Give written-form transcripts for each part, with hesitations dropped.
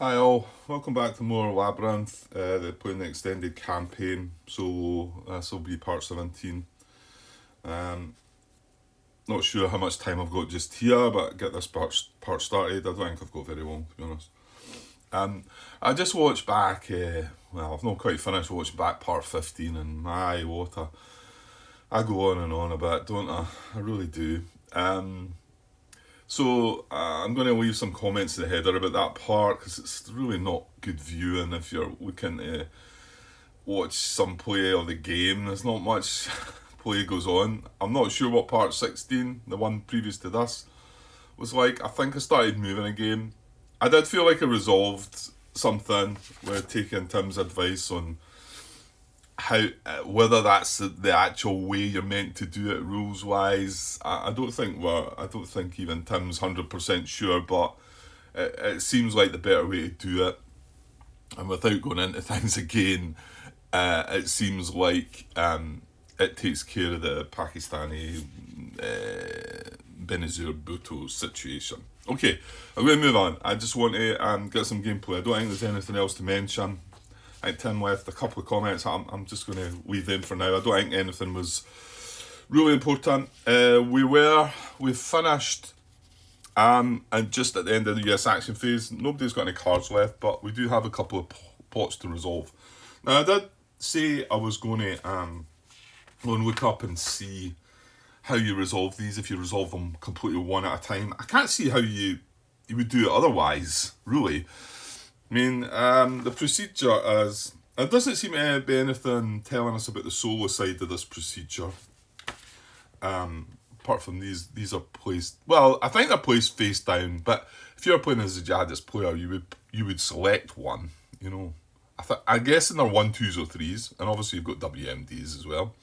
Hi all, welcome back to more Labyrinth. They're playing the extended campaign, so this will be part 17. Um, Not sure how much time I've got just here, but get this part started. I don't think I've got very long, to be honest. Um, I just watched back, I've not quite finished watching back part 15, and my water. I go on and on a bit, don't I? I really do. I'm going to leave some comments in the header about that part because it's really not good viewing if you're looking to watch some play of the game. There's not much play goes on. I'm not sure what part 16, the one previous to this, was like. I think I started moving a game. I did feel like I resolved something with taking Tim's advice on how whether that's the actual way you're meant to do it rules wise. I don't think even Tim's 100% sure, but it seems like the better way to do it. And without going into things again, it seems like it takes care of the Pakistani Benazir Bhutto situation. Okay, I'm going to move on. I just want to get some gameplay. I don't think there's anything else to mention. I think Tim left a couple of comments. I'm just going to leave them for now. I don't think anything was really important. We finished, and just at the end of the US action phase, nobody's got any cards left, but we do have a couple of plots to resolve. Now, I did say I was going to go and look up and see how you resolve these if you resolve them completely one at a time. I can't see how you would do it otherwise, really. I mean, the procedure is. It doesn't seem to be anything telling us about the solo side of this procedure. Apart from these are placed. Well, I think they're placed face down. But if you're playing as a jihadist player, you would select one. You know, I guess they're 1, 2s, or 3s, and obviously you've got WMDs as well.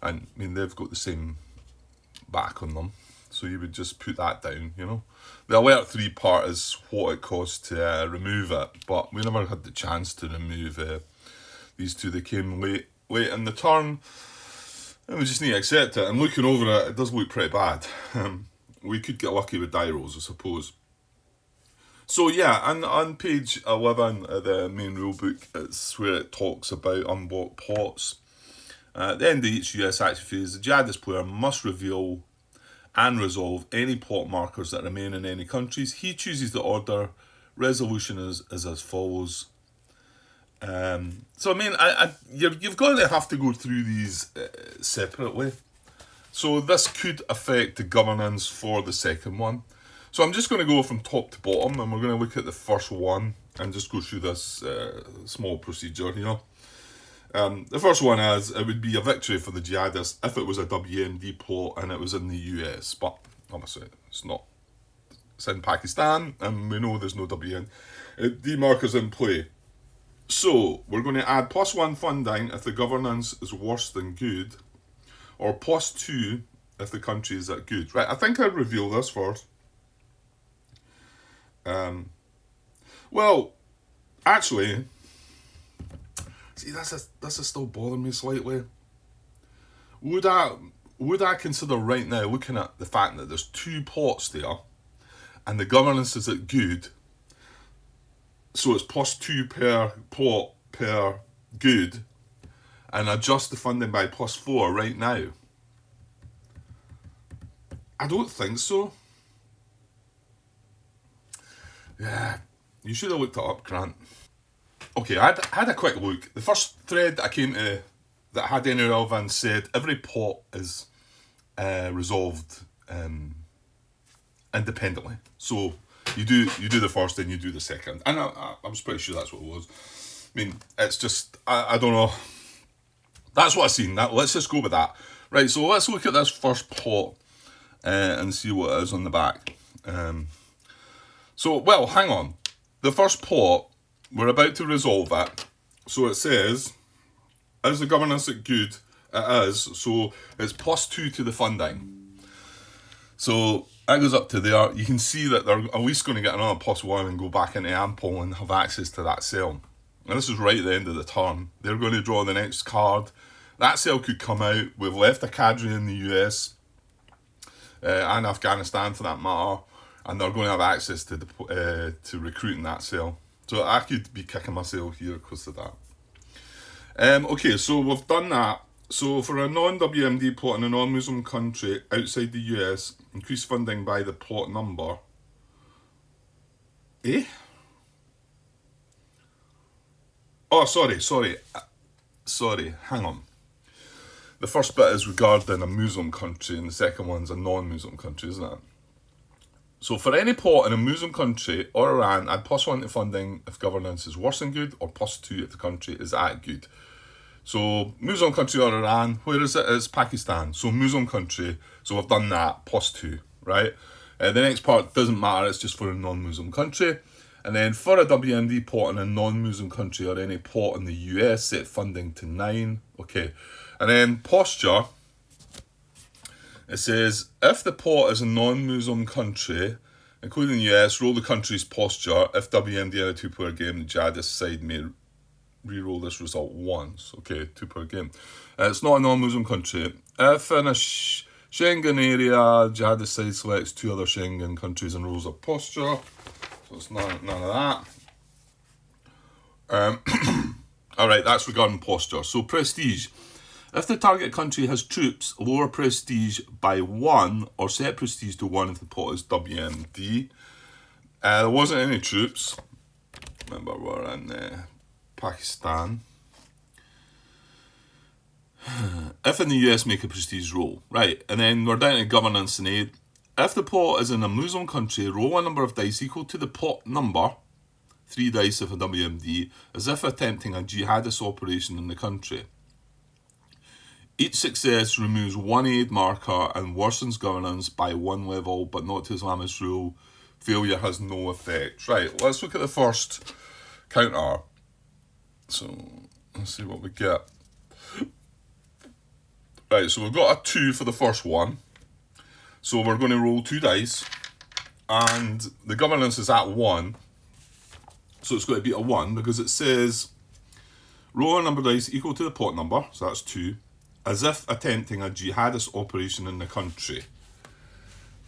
And I mean they've got the same back on them. So you would just put that down, you know. The alert 3 part is what it costs to remove it, but we never had the chance to remove these two. They came late in the turn, and we just need to accept it. And looking over it, it does look pretty bad. We could get lucky with die rolls, I suppose. So yeah, and on page 11 of the main rulebook, it's where it talks about unblocked plots. At the end of each US action phase, the jihadist player must reveal and resolve any plot markers that remain in any countries. He chooses the order. Resolution is as follows. So I mean, you've got to have to go through these separately. So this could affect the governance for the second one. So I'm just going to go from top to bottom, and we're going to look at the first one and just go through this small procedure here. The first one is it would be a victory for the jihadists if it was a WMD plot and it was in the US, but obviously it's not. It's in Pakistan, and we know there's no WMD markers in play. So we're going to add +1 funding if the governance is worse than good, or +2 if the country is at good. Right, I think I'd reveal this first. Well, actually, see, this is still bothering me slightly. Would I consider right now, looking at the fact that there's 2 plots there, and the governance is at good, so it's +2 per plot per good, and adjust the funding by +4 right now? I don't think so. Yeah, you should have looked it up, Grant. Okay, I had a quick look. The first thread I came to that had any relevance said every plot is resolved independently. So you do the first, then you do the second, and I was pretty sure that's what it was. I mean, it's just I don't know. That's what I seen. Let's just go with that. Right. So let's look at this first plot and see what it is on the back. Well, hang on. The first plot, we're about to resolve it. So it says, is the governance at good? It is. So it's +2 to the funding. So that goes up to there. You can see that they're at least going to get another +1 and go back into Ample and have access to that cell. And this is right at the end of the turn. They're going to draw the next card. That cell could come out. We've left a cadre in the US and Afghanistan for that matter, and they're going to have access to recruiting that cell. So I could be kicking myself here because of that. Okay, so we've done that. So for a non-WMD plot in a non-Muslim country outside the US, increase funding by the plot number. Eh? Oh, sorry, hang on. The first bit is regarding a Muslim country and the second one's a non-Muslim country, isn't it? So for any plot in a Muslim country or Iran, add +1 to funding if governance is worse than good, or +2 if the country is at good. So Muslim country or Iran, where is it? It's Pakistan. So Muslim country, so we've done that, +2, right? The next part doesn't matter, it's just for a non-Muslim country. And then for a WMD plot in a non-Muslim country or any plot in the US, set funding to 9. Okay. And then posture, it says, if the plot is a non-Muslim country, including the US, roll the country's posture. If WMD in a 2-player game, the jihadist side may re-roll this result once. Okay, 2-player game. It's not a non-Muslim country. If in a Schengen area, jihadist side selects 2 other Schengen countries and rolls a posture. So it's none of that. Alright, that's regarding posture. So prestige. If the target country has troops, lower prestige by 1 or set prestige to 1 if the plot is WMD. There wasn't any troops. Remember, we're in Pakistan. If in the US, make a prestige roll. Right, and then we're down to governance and aid. If the plot is in a Muslim country, roll a number of dice equal to the plot number, 3 dice if a WMD, as if attempting a jihadist operation in the country. Each success removes 1 aid marker and worsens governance by 1 level, but not to Islamist rule. Failure has no effect. Right, let's look at the first counter. So, let's see what we get. Right, so we've got a 2 for the first one. So we're going to roll 2 dice. And the governance is at 1. So it's going to be a 1 because it says roll a number of dice equal to the plot number. So that's 2. As if attempting a jihadist operation in the country.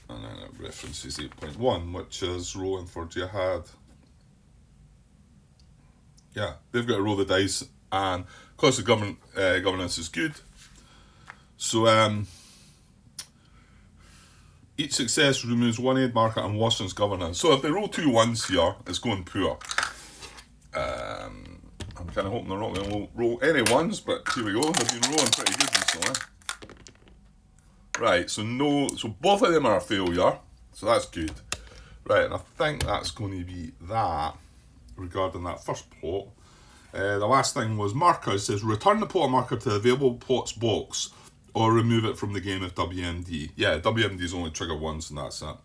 And then it references 8.1, which is rolling for jihad. Yeah, they've got to roll the dice, and because the governance is good. So each success removes 1 aid marker and worsens governance. So if they roll 2 1s here, it's going poor. I'm kind of hoping they're not going to roll any 1s, but here we go. They've been rolling pretty good recently. Right, so both of them are a failure, so that's good. Right, and I think that's going to be that regarding that first plot. The last thing was marker. It says return the plot marker to the available plots box or remove it from the game if WMD. Yeah, WMD is only trigger once and that's it.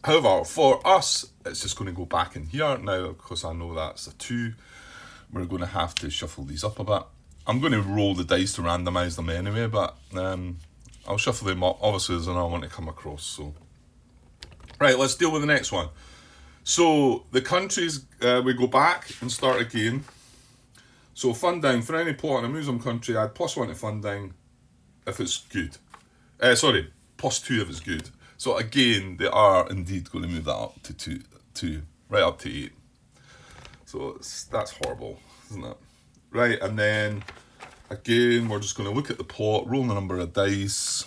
However, for us, it's just going to go back in here now because I know that's a 2. We're going to have to shuffle these up a bit. I'm going to roll the dice to randomise them anyway, but I'll shuffle them up. Obviously, there's another one to come across. So, right, let's deal with the next one. So, the countries, we go back and start again. So, funding for any plot in a Muslim country, add +1 to funding if it's good. Sorry, +2 if it's good. So, again, they are indeed going to move that up to 2, right up to 8. So, that's horrible, isn't it? Right, and then, again, we're just going to look at the plot, roll the number of dice.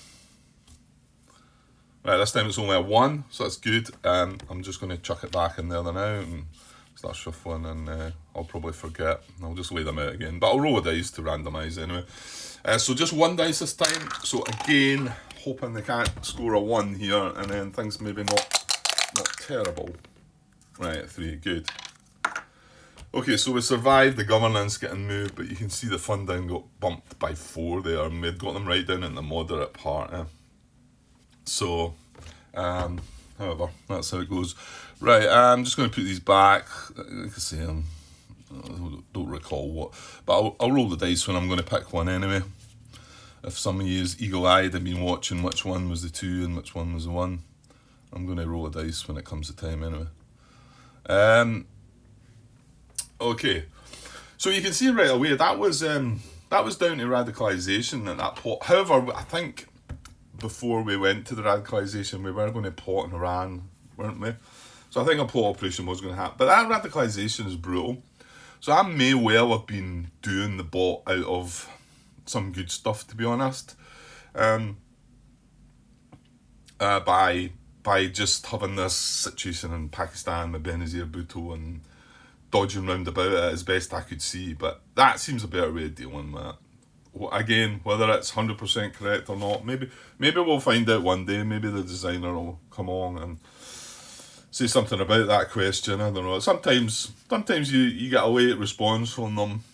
Right, this time it's only a 1, so that's good. I'm just going to chuck it back in there now and start shuffling, and I'll probably forget. I'll just lay them out again, but I'll roll a dice to randomise anyway. So just 1 dice this time. So again, hoping they can't score a 1 here, and then things maybe not terrible. Right, 3, good. Okay, so we survived the governance getting moved, but you can see the funding got bumped by 4 there, and we'd got them right down in the moderate part. So, however, that's how it goes. Right, I'm just going to put these back. Like I say, I don't recall what, but I'll roll the dice when I'm going to pick one anyway. If some of you is eagle-eyed and been watching which one was the 2 and which one was the 1, I'm going to roll a dice when it comes to time anyway. Okay, so you can see right away that was down to radicalisation at that plot. However, I think before we went to the radicalisation, we were going to plot in Iran, weren't we? So I think a plot operation was going to happen. But that radicalisation is brutal. So I may well have been doing the bot out of some good stuff, to be honest. By just having this situation in Pakistan with Benazir Bhutto and dodging round about it as best I could see. But that seems a better way of dealing with it. Again, whether it's 100% correct or not, maybe we'll find out one day. Maybe the designer will come along and say something about that question. I don't know. Sometimes you get a late response from them.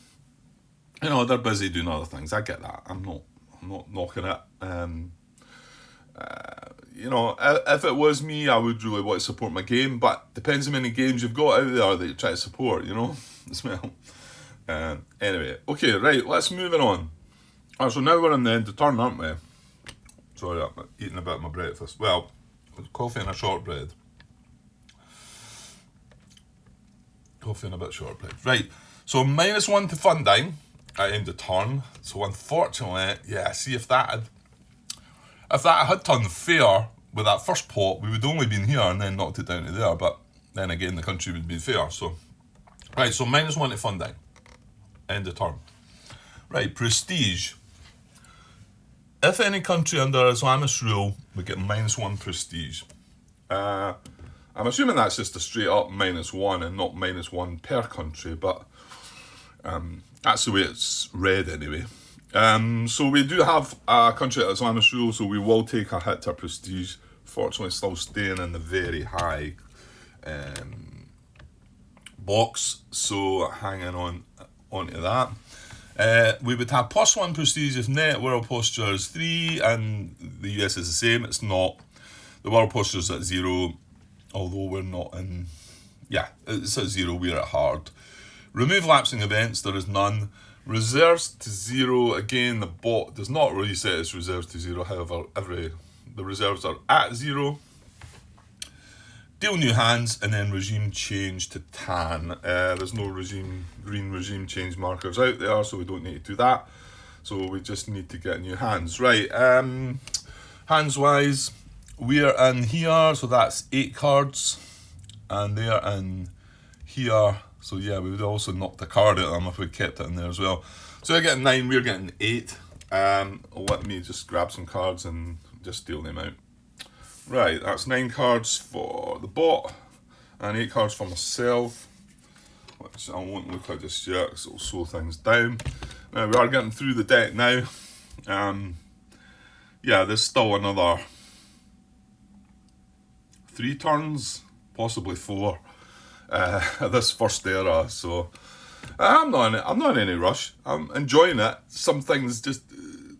You know, they're busy doing other things. I get that. I'm not knocking it. You know, if it was me, I would really want to support my game. But depends how many games you've got out there that you try to support. You know, as well. Anyway, okay, right. Let's move it on. So now we're in the end of turn, aren't we? Sorry, I'm eating a bit of my breakfast. Well, coffee and a shortbread. Coffee and a bit of shortbread. Right, so -1 to funding at end of turn. So unfortunately, yeah, see if that had turned fair with that first pot, we would only been here and then knocked it down to there. But then again, the country would be fair. So, right, so -1 to funding. End of turn. Right, prestige. If any country under Islamist rule would get -1 prestige. I'm assuming that's just a straight up -1 and not -1 per country, but that's the way it's read anyway. So we do have a country at Islamist rule, so we will take a hit to prestige. Fortunately, still staying in the very high box, so hanging on onto that. We would have +1 prestige if net world posture is 3, and the US is the same. It's not. The world posture is at 0, although we're not in. Yeah, it's at 0. We're at hard. Remove lapsing events. There is none. Reserves to 0. Again, the bot does not reset its reserves to 0. However, the reserves are at 0. Deal new hands, and then regime change to tan. There's no green regime change markers out there, so we don't need to do that. So we just need to get new hands. Right, hands wise, we're in here, so that's 8 cards, and they're in here. So yeah, we would also knock the card out of them if we kept it in there as well. So they're getting 9, we're getting 8. Let me just grab some cards and just deal them out. Right, that's 9 cards for the bot and 8 cards for myself, which I won't look at just yet because it'll slow things down. Now we are getting through the deck now. Yeah, there's still another 3 turns, possibly 4, this first era. So I'm not in any rush. I'm enjoying it. Some things just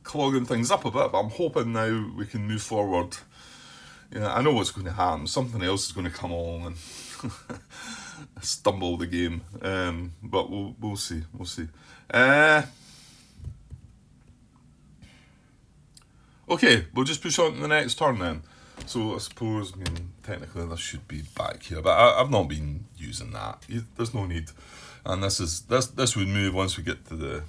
clogging things up a bit, but I'm hoping now we can move forward. Yeah, I know what's going to happen. Something else is going to come along and stumble the game. But we'll see. We'll see. Okay, we'll just push on to the next turn then. So I suppose, technically this should be back here, but I've not been using that. There's no need. And this would move once we get to the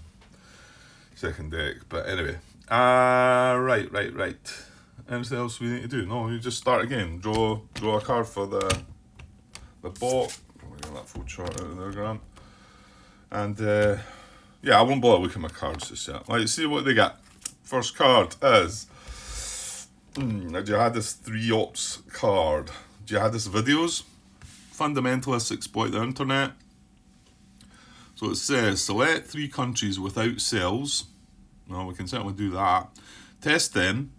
second deck. But anyway, right. Anything else we need to do? No, you just start again. Draw a card for the bot. Probably get that full chart out of there, Grant. And yeah, I won't bother looking at my cards just yet. Right, see what they get. First card is Jihadist 3 Ops card. Jihadist videos. Fundamentalists exploit the internet. So it says select 3 countries without cells. Well, we can certainly do that. Test them.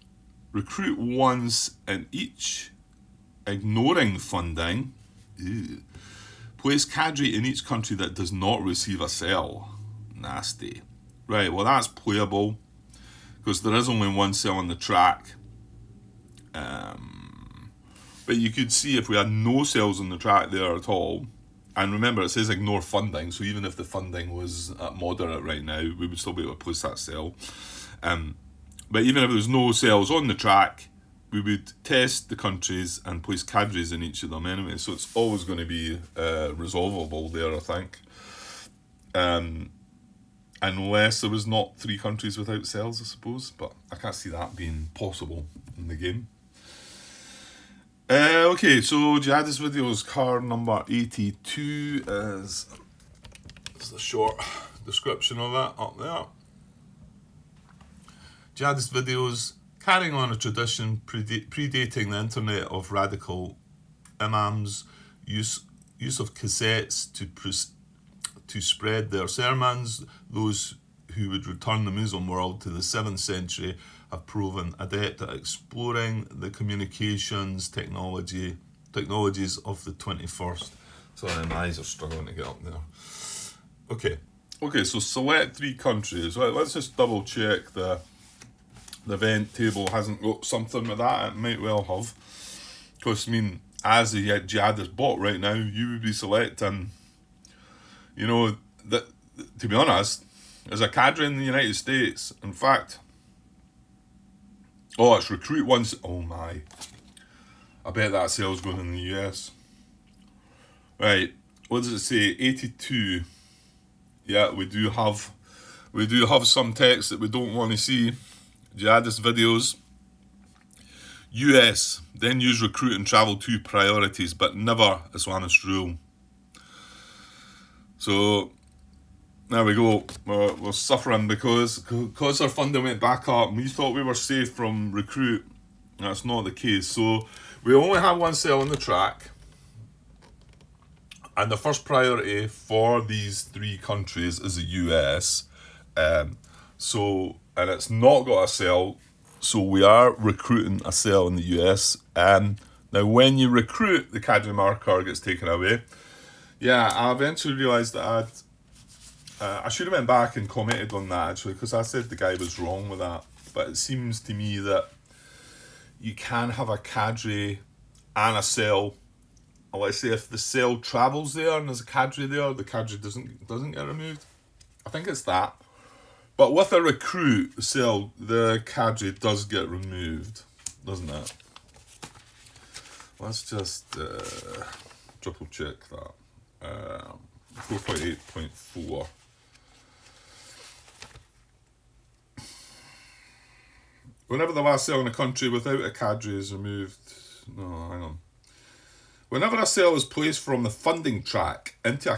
Recruit once in each, ignoring funding. Ew. Place cadre in each country that does not receive a cell. Nasty. Right, well that's playable, because there is only 1 cell on the track. But you could see if we had no cells on the track there at all, and remember it says ignore funding, so even if the funding was at moderate right now, we would still be able to place that cell. But even if there's no cells on the track, we would test the countries and place cadres in each of them anyway. So it's always going to be resolvable there, I think. Unless there was not 3 countries without cells, I suppose. But I can't see that being possible in the game. Okay, so Jihadist Videos card number 82 is the short description of it up there. Jihadist Videos, carrying on a tradition predating the internet of radical imams, use of cassettes to spread their sermons. Those who would return the Muslim world to the 7th century have proven adept at exploring the communications technologies of the 21st. Sorry, my eyes are struggling to get up there. Okay, so select 3 countries. Let's just double check the event table hasn't got something with that. It might well have. Because, I mean, as a jihadist bot right now, you would be selecting, you know, that, to be honest, as a cadre in the United States, in fact, it's recruit ones. Oh my, I bet that sale's going in the US. Right, what does it say? 82. Yeah, we do have some text that we don't want to see. Jihadist Videos. US, then use recruit and travel to priorities, but never Islamist rule. So there we go. We're suffering because our funding went back up and we thought we were safe from recruit. That's not the case. So we only have one cell on the track, and the first priority for these 3 countries is the US. And it's not got a cell, so we are recruiting a cell in the US. Now when you recruit, the cadre marker gets taken away. Yeah, I eventually realised that I should have went back and commented on that actually, because I said the guy was wrong with that. But it seems to me that you can have a cadre and a cell. Let's say if the cell travels there and there's a cadre there, the cadre doesn't get removed. I think it's that. But with a recruit cell, the cadre does get removed, doesn't it? Let's just triple check that. 4.8.4. Whenever the last cell in a country without a cadre is removed... No, hang on. Whenever a cell is placed from the funding track into a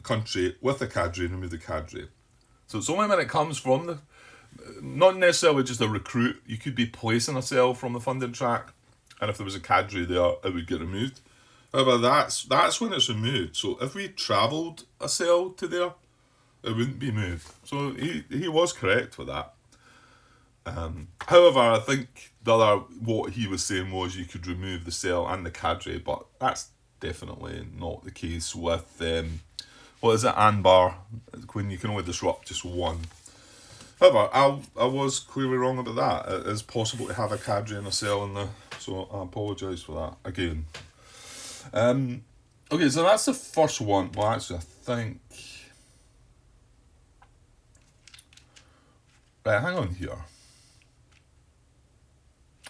country with a cadre, remove the cadre. So it's only when it comes from the... Not necessarily just a recruit. You could be placing a cell from the funding track, and if there was a cadre there, it would get removed. However, that's when it's removed. So if we travelled a cell to there, it wouldn't be moved. So he was correct with that. However, I think what he was saying was you could remove the cell and the cadre, but that's definitely not the case with what is it, Anbar, when you can only disrupt just one. However, I was clearly wrong about that. It is possible to have a cadre and a cell in there, so I apologise for that again. Okay, so that's the first one. Well, actually, I think... Right, hang on here.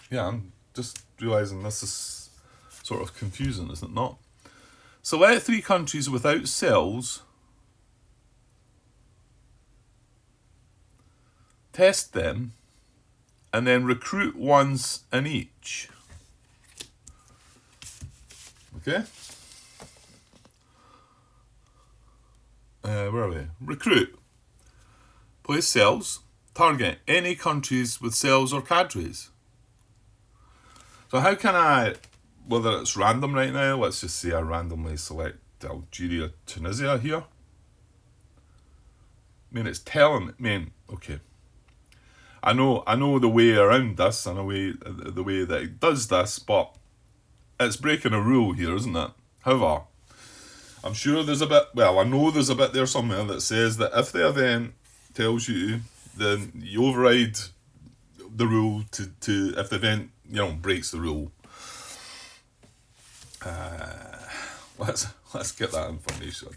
Yeah, I'm just realising this is sort of confusing, is it not? Select 3 countries without cells. Test them. And then recruit ones in each. Okay? Where are we? Recruit. Place cells. Target any countries with cells or cadres. So how can I, whether it's random right now, let's just say I randomly select Algeria, Tunisia here. I mean, it's telling me, okay. I know the way around this, I know the way that it does this, but it's breaking a rule here, isn't it? However, I'm sure there's a bit, I know there's a bit there somewhere that says that if the event tells you, then you override the rule to if the event, breaks the rule. Let's get that information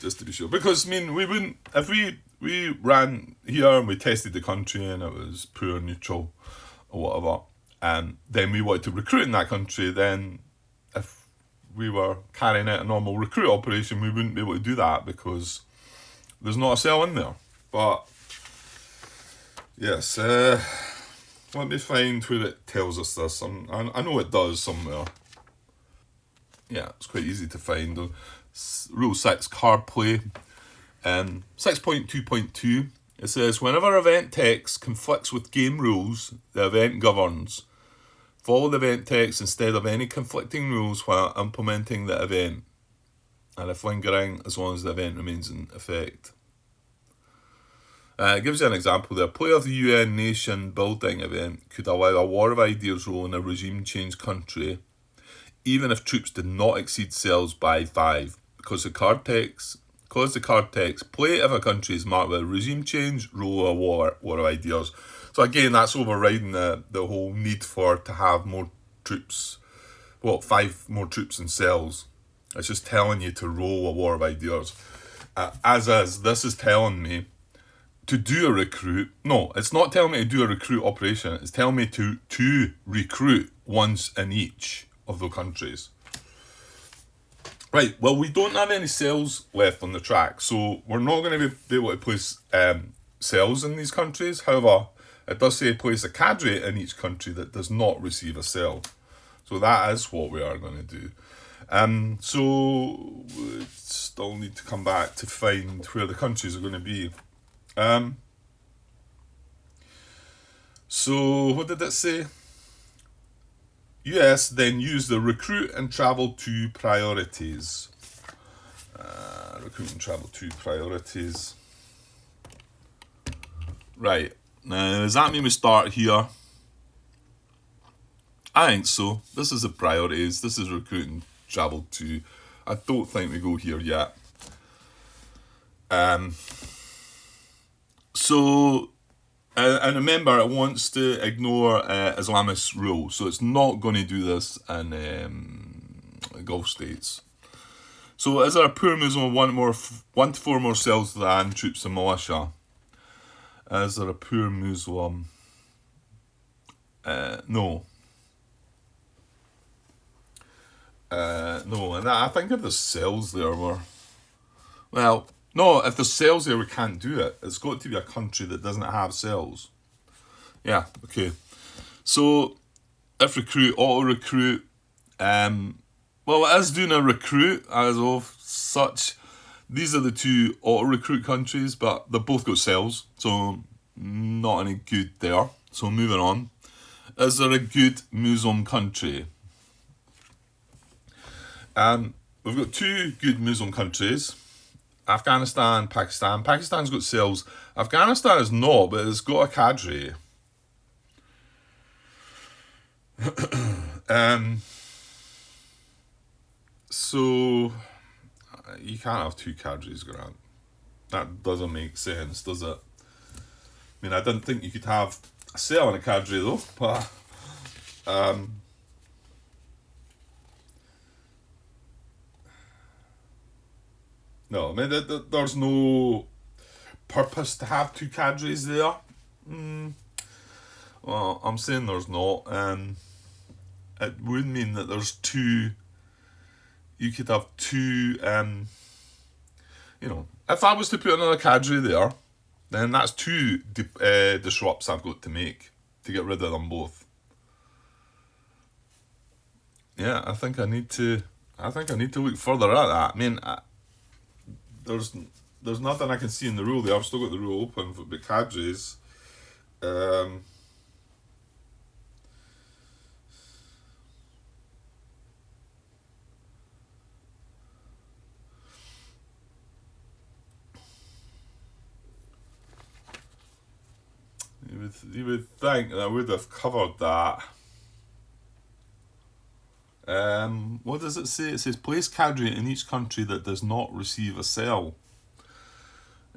just to be sure, because I mean we wouldn't, if we ran here and we tested the country and it was poor, neutral or whatever, and then we wanted to recruit in that country, then if we were carrying out a normal recruit operation, we wouldn't be able to do that because there's not a cell in there. But yes, let me find where it tells us this. I know it does somewhere. Yeah, it's quite easy to find. Rule 6, card play. 6.2.2, it says, whenever event text conflicts with game rules, the event governs. Follow the event text instead of any conflicting rules while implementing the event. And if lingering, as long as the event remains in effect. It gives you an example there. Play of the UN nation building event could allow a war of ideas role in a regime change country, even if troops did not exceed cells by 5. Because the card text, play if a country is marked with a regime change, roll a war of ideas. So again, that's overriding the whole need to have more troops. 5 more troops in cells. It's just telling you to roll a war of ideas. This is telling me to do a recruit. No, it's not telling me to do a recruit operation. It's telling me to recruit once in each of the countries. Right, well, we don't have any cells left on the track, so we're not going to be able to place cells in these countries. However, it does say place a cadre in each country that does not receive a cell. So that is what we are going to do. So we still need to come back to find where the countries are going to be. So what did it say? US then use the recruit and travel to priorities. Recruit and travel to priorities. Right, now does that mean we start here? I think so. This is the priorities. This is recruit and travel to. I don't think we go here yet. So, and remember, it wants to ignore Islamist rule, so it's not going to do this in Gulf states. So, is there a poor Muslim with 1 to 4 more cells than troops and militia? Is there a poor Muslim? No. No, and I think if the cells there were... Well, no, if the cells there, we can't do it. It's got to be a country that doesn't have cells. Yeah, okay. So, if recruit, auto-recruit, well, it is doing a recruit as of such. These are the 2 auto-recruit countries, but they've both got cells, so not any good there. So, moving on. Is there a good Muslim country? We've got 2 good Muslim countries. Afghanistan, Pakistan. Pakistan's got cells. Afghanistan is not, but it's got a cadre. So you can't have 2 cadres, Grant. That doesn't make sense, does it? I mean, I didn't think you could have a cell in a cadre though, but no, I mean, there's no purpose to have 2 cadres there. Well, I'm saying there's not. It would mean that there's 2. You could have 2. If I was to put another cadre there, then that's 2 disrupts I've got to make to get rid of them both. Yeah, I think I need to look further at that. I mean, there's nothing I can see in the rule there. I've still got the rule open for the cadres. You would think that I would have covered that. What does it say? It says place cadre in each country that does not receive a cell.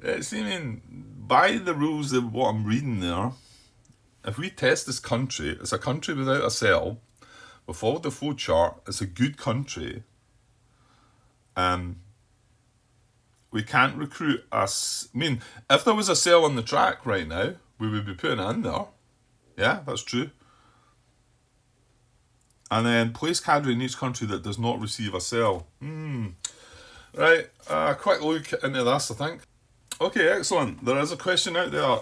It's by the rules of what I'm reading there, if we test this country, it's a country without a cell. We followed the flow chart. It's a good country. We can't recruit us. I mean, if there was a cell on the track right now, we would be putting it in there. Yeah, that's true. And then place cadre in each country that does not receive a cell. Right, quick look into this, I think. Okay, excellent. There is a question out there.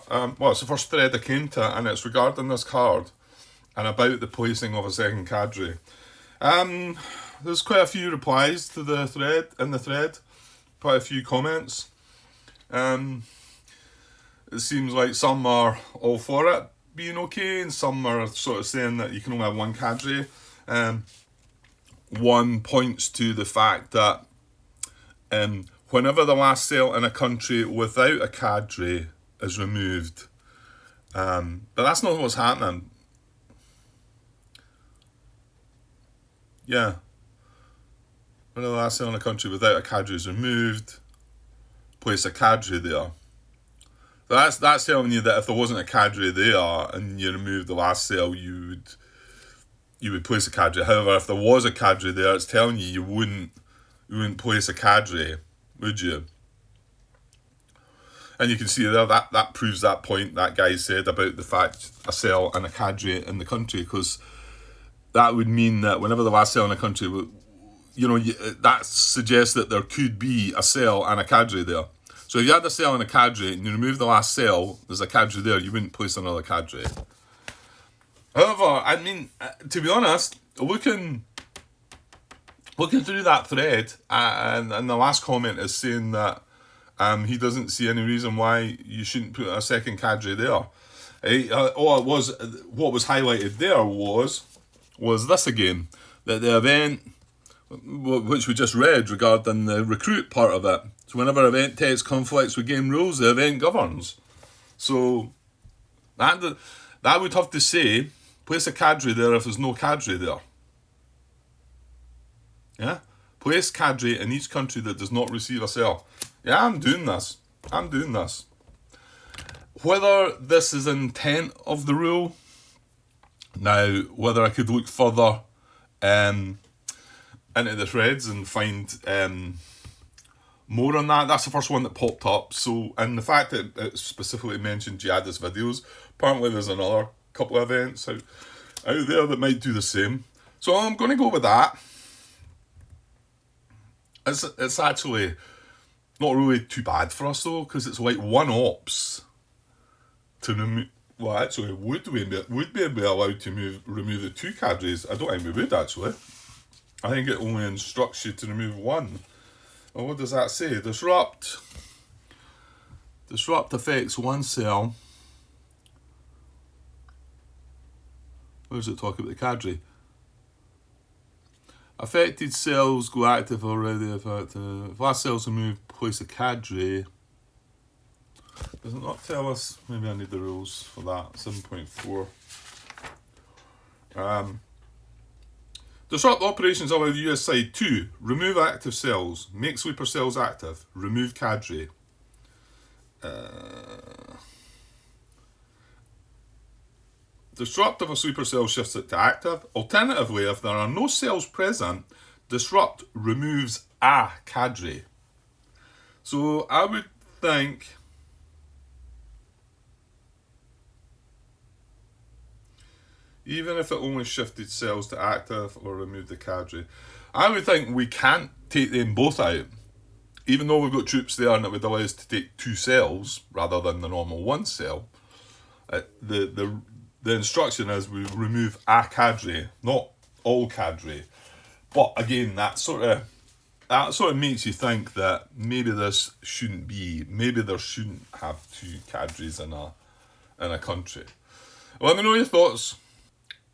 It's the first thread I came to, and it's regarding this card and about the placing of a second cadre. there's quite a few replies to the thread, quite a few comments. It seems like some are all for it being okay, and some are sort of saying that you can only have one cadre. One points to the fact that whenever the last sale in a country without a cadre is removed, but that's not what's happening. Yeah. Whenever the last sale in a country without a cadre is removed, place a cadre there. That's telling you that if there wasn't a cadre there and you removed the last sale, you would place a cadre. However, if there was a cadre there, it's telling you you wouldn't place a cadre, would you? And you can see there that proves that point that guy said about the fact a cell and a cadre in the country, because that would mean that whenever the last cell in a country, that suggests that there could be a cell and a cadre there. So if you had a cell and a cadre and you remove the last cell, there's a cadre there, you wouldn't place another cadre. However, I mean, to be honest, looking through that thread, and the last comment is saying that he doesn't see any reason why you shouldn't put a second cadre there. What was highlighted there was this again, that the event, which we just read regarding the recruit part of it. So whenever event text conflicts with game rules, the event governs. So that would have to say, place a cadre there if there's no cadre there. Yeah? Place cadre in each country that does not receive a cell. Yeah, I'm doing this. Whether this is intent of the rule, now, whether I could look further into the threads and find more on that's the first one that popped up. So, and the fact that it specifically mentioned jihadist videos, apparently there's another couple of events out there that might do the same. So I'm going to go with that. It's actually not really too bad for us though, because it's like one ops to remove. Well, actually, would we be allowed to remove the two cadres? I don't think we would actually. I think it only instructs you to remove one. Well, what does that say? Disrupt affects one cell. Where does it talk about the cadre? Affected cells go active already. If last cells removed, place a cadre. Does it not tell us? Maybe I need the rules for that. 7.4. Disrupt operations allow the US side to remove active cells, make sweeper cells active, remove cadre. Disrupt if a sweeper cell shifts it to active. Alternatively, if there are no cells present, disrupt removes a cadre. So I would think even if it only shifted cells to active or removed the cadre, I would think we can't take them both out. Even though we've got troops there and it would allow us to take two cells rather than the normal one cell, the instruction is we remove a cadre, not all cadre. But again, that sort of makes you think that maybe this shouldn't be, maybe there shouldn't have two cadres in a country. Let me know your thoughts.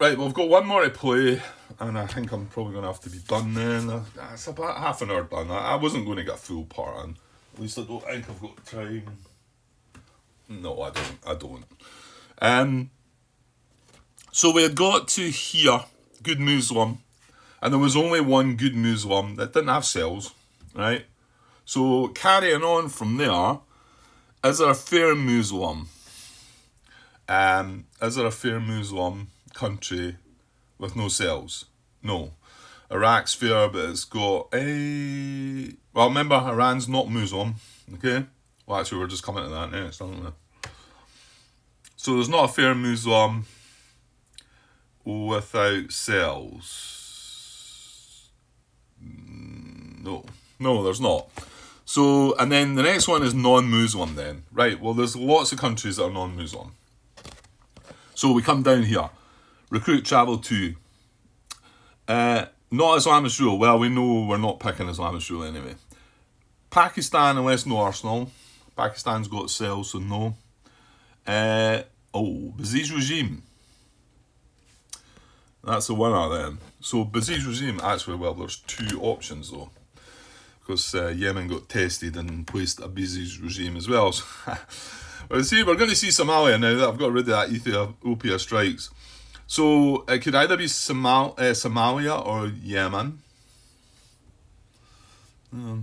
Right, well, we've got one more to play, and I think I'm probably going to have to be done then. It's about half an hour done. I wasn't going to get a full part in. At least I don't think I've got time. No, I don't. So we had got to here, good Muslim, and there was only one good Muslim that didn't have cells, right? So carrying on from there, is there a fair Muslim? Is there a fair Muslim country with no cells? No. Iraq's fair, but it's got a... Well, remember, Iran's not Muslim, okay? Well, actually, we're just coming to that next, aren't we? So there's not a fair Muslim without cells. No, there's not. So, and then the next one is non-Muslim then. Right, well, there's lots of countries that are non-Muslim. So we come down here. Recruit travel to. Not Islamist rule. Well, we know we're not picking Islamist rule anyway. Pakistan, unless no Arsenal. Pakistan's got cells, so no. Baziz regime. That's the winner then. So Baziz regime, actually, well, there's two options though. Because Yemen got tested and placed a Baziz regime as well. So well, see, we're going to see Somalia now that I've got rid of that Ethiopia strikes. So it could either be Somalia or Yemen.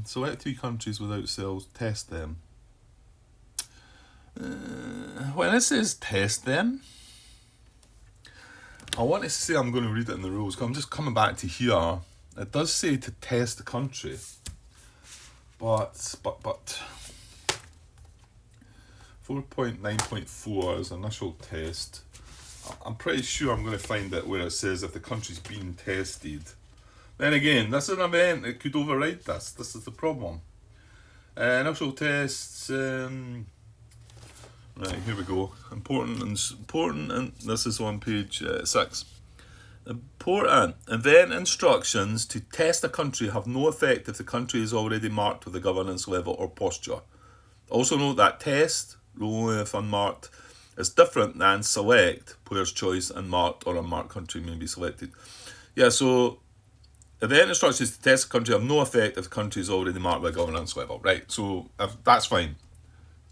Select 3 countries without cells, test them. When it says test them, I want to say I'm going to read it in the rules, because I'm just coming back to here. It does say to test the country. But 4.9.4 is initial test. I'm pretty sure I'm going to find it where it says if the country's been tested. Then again, this is an event, it could override this. This is the problem. Initial tests. Right, here we go. Important, and this is on page 6. Important. Event instructions to test a country have no effect if the country is already marked with a governance level or posture. Also note that test, only if unmarked, is different than select, player's choice, and marked or unmarked country may be selected. Yeah, so event instructions to test a country have no effect if the country is already marked with a governance level. Right, so that's fine.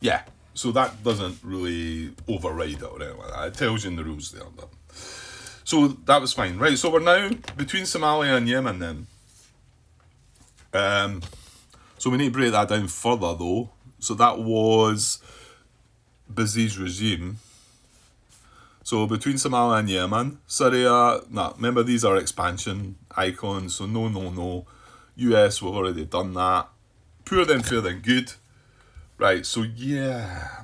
Yeah, so that doesn't really override it or anything like that. It tells you in the rules there. But so that was fine. Right, so we're now between Somalia and Yemen then. So we need to break that down further though. So that was Baziz regime. So between Somalia and Yemen, Syria, remember these are expansion icons, so no. US, we've already done that. Poor then, fair then, good. Right, so yeah.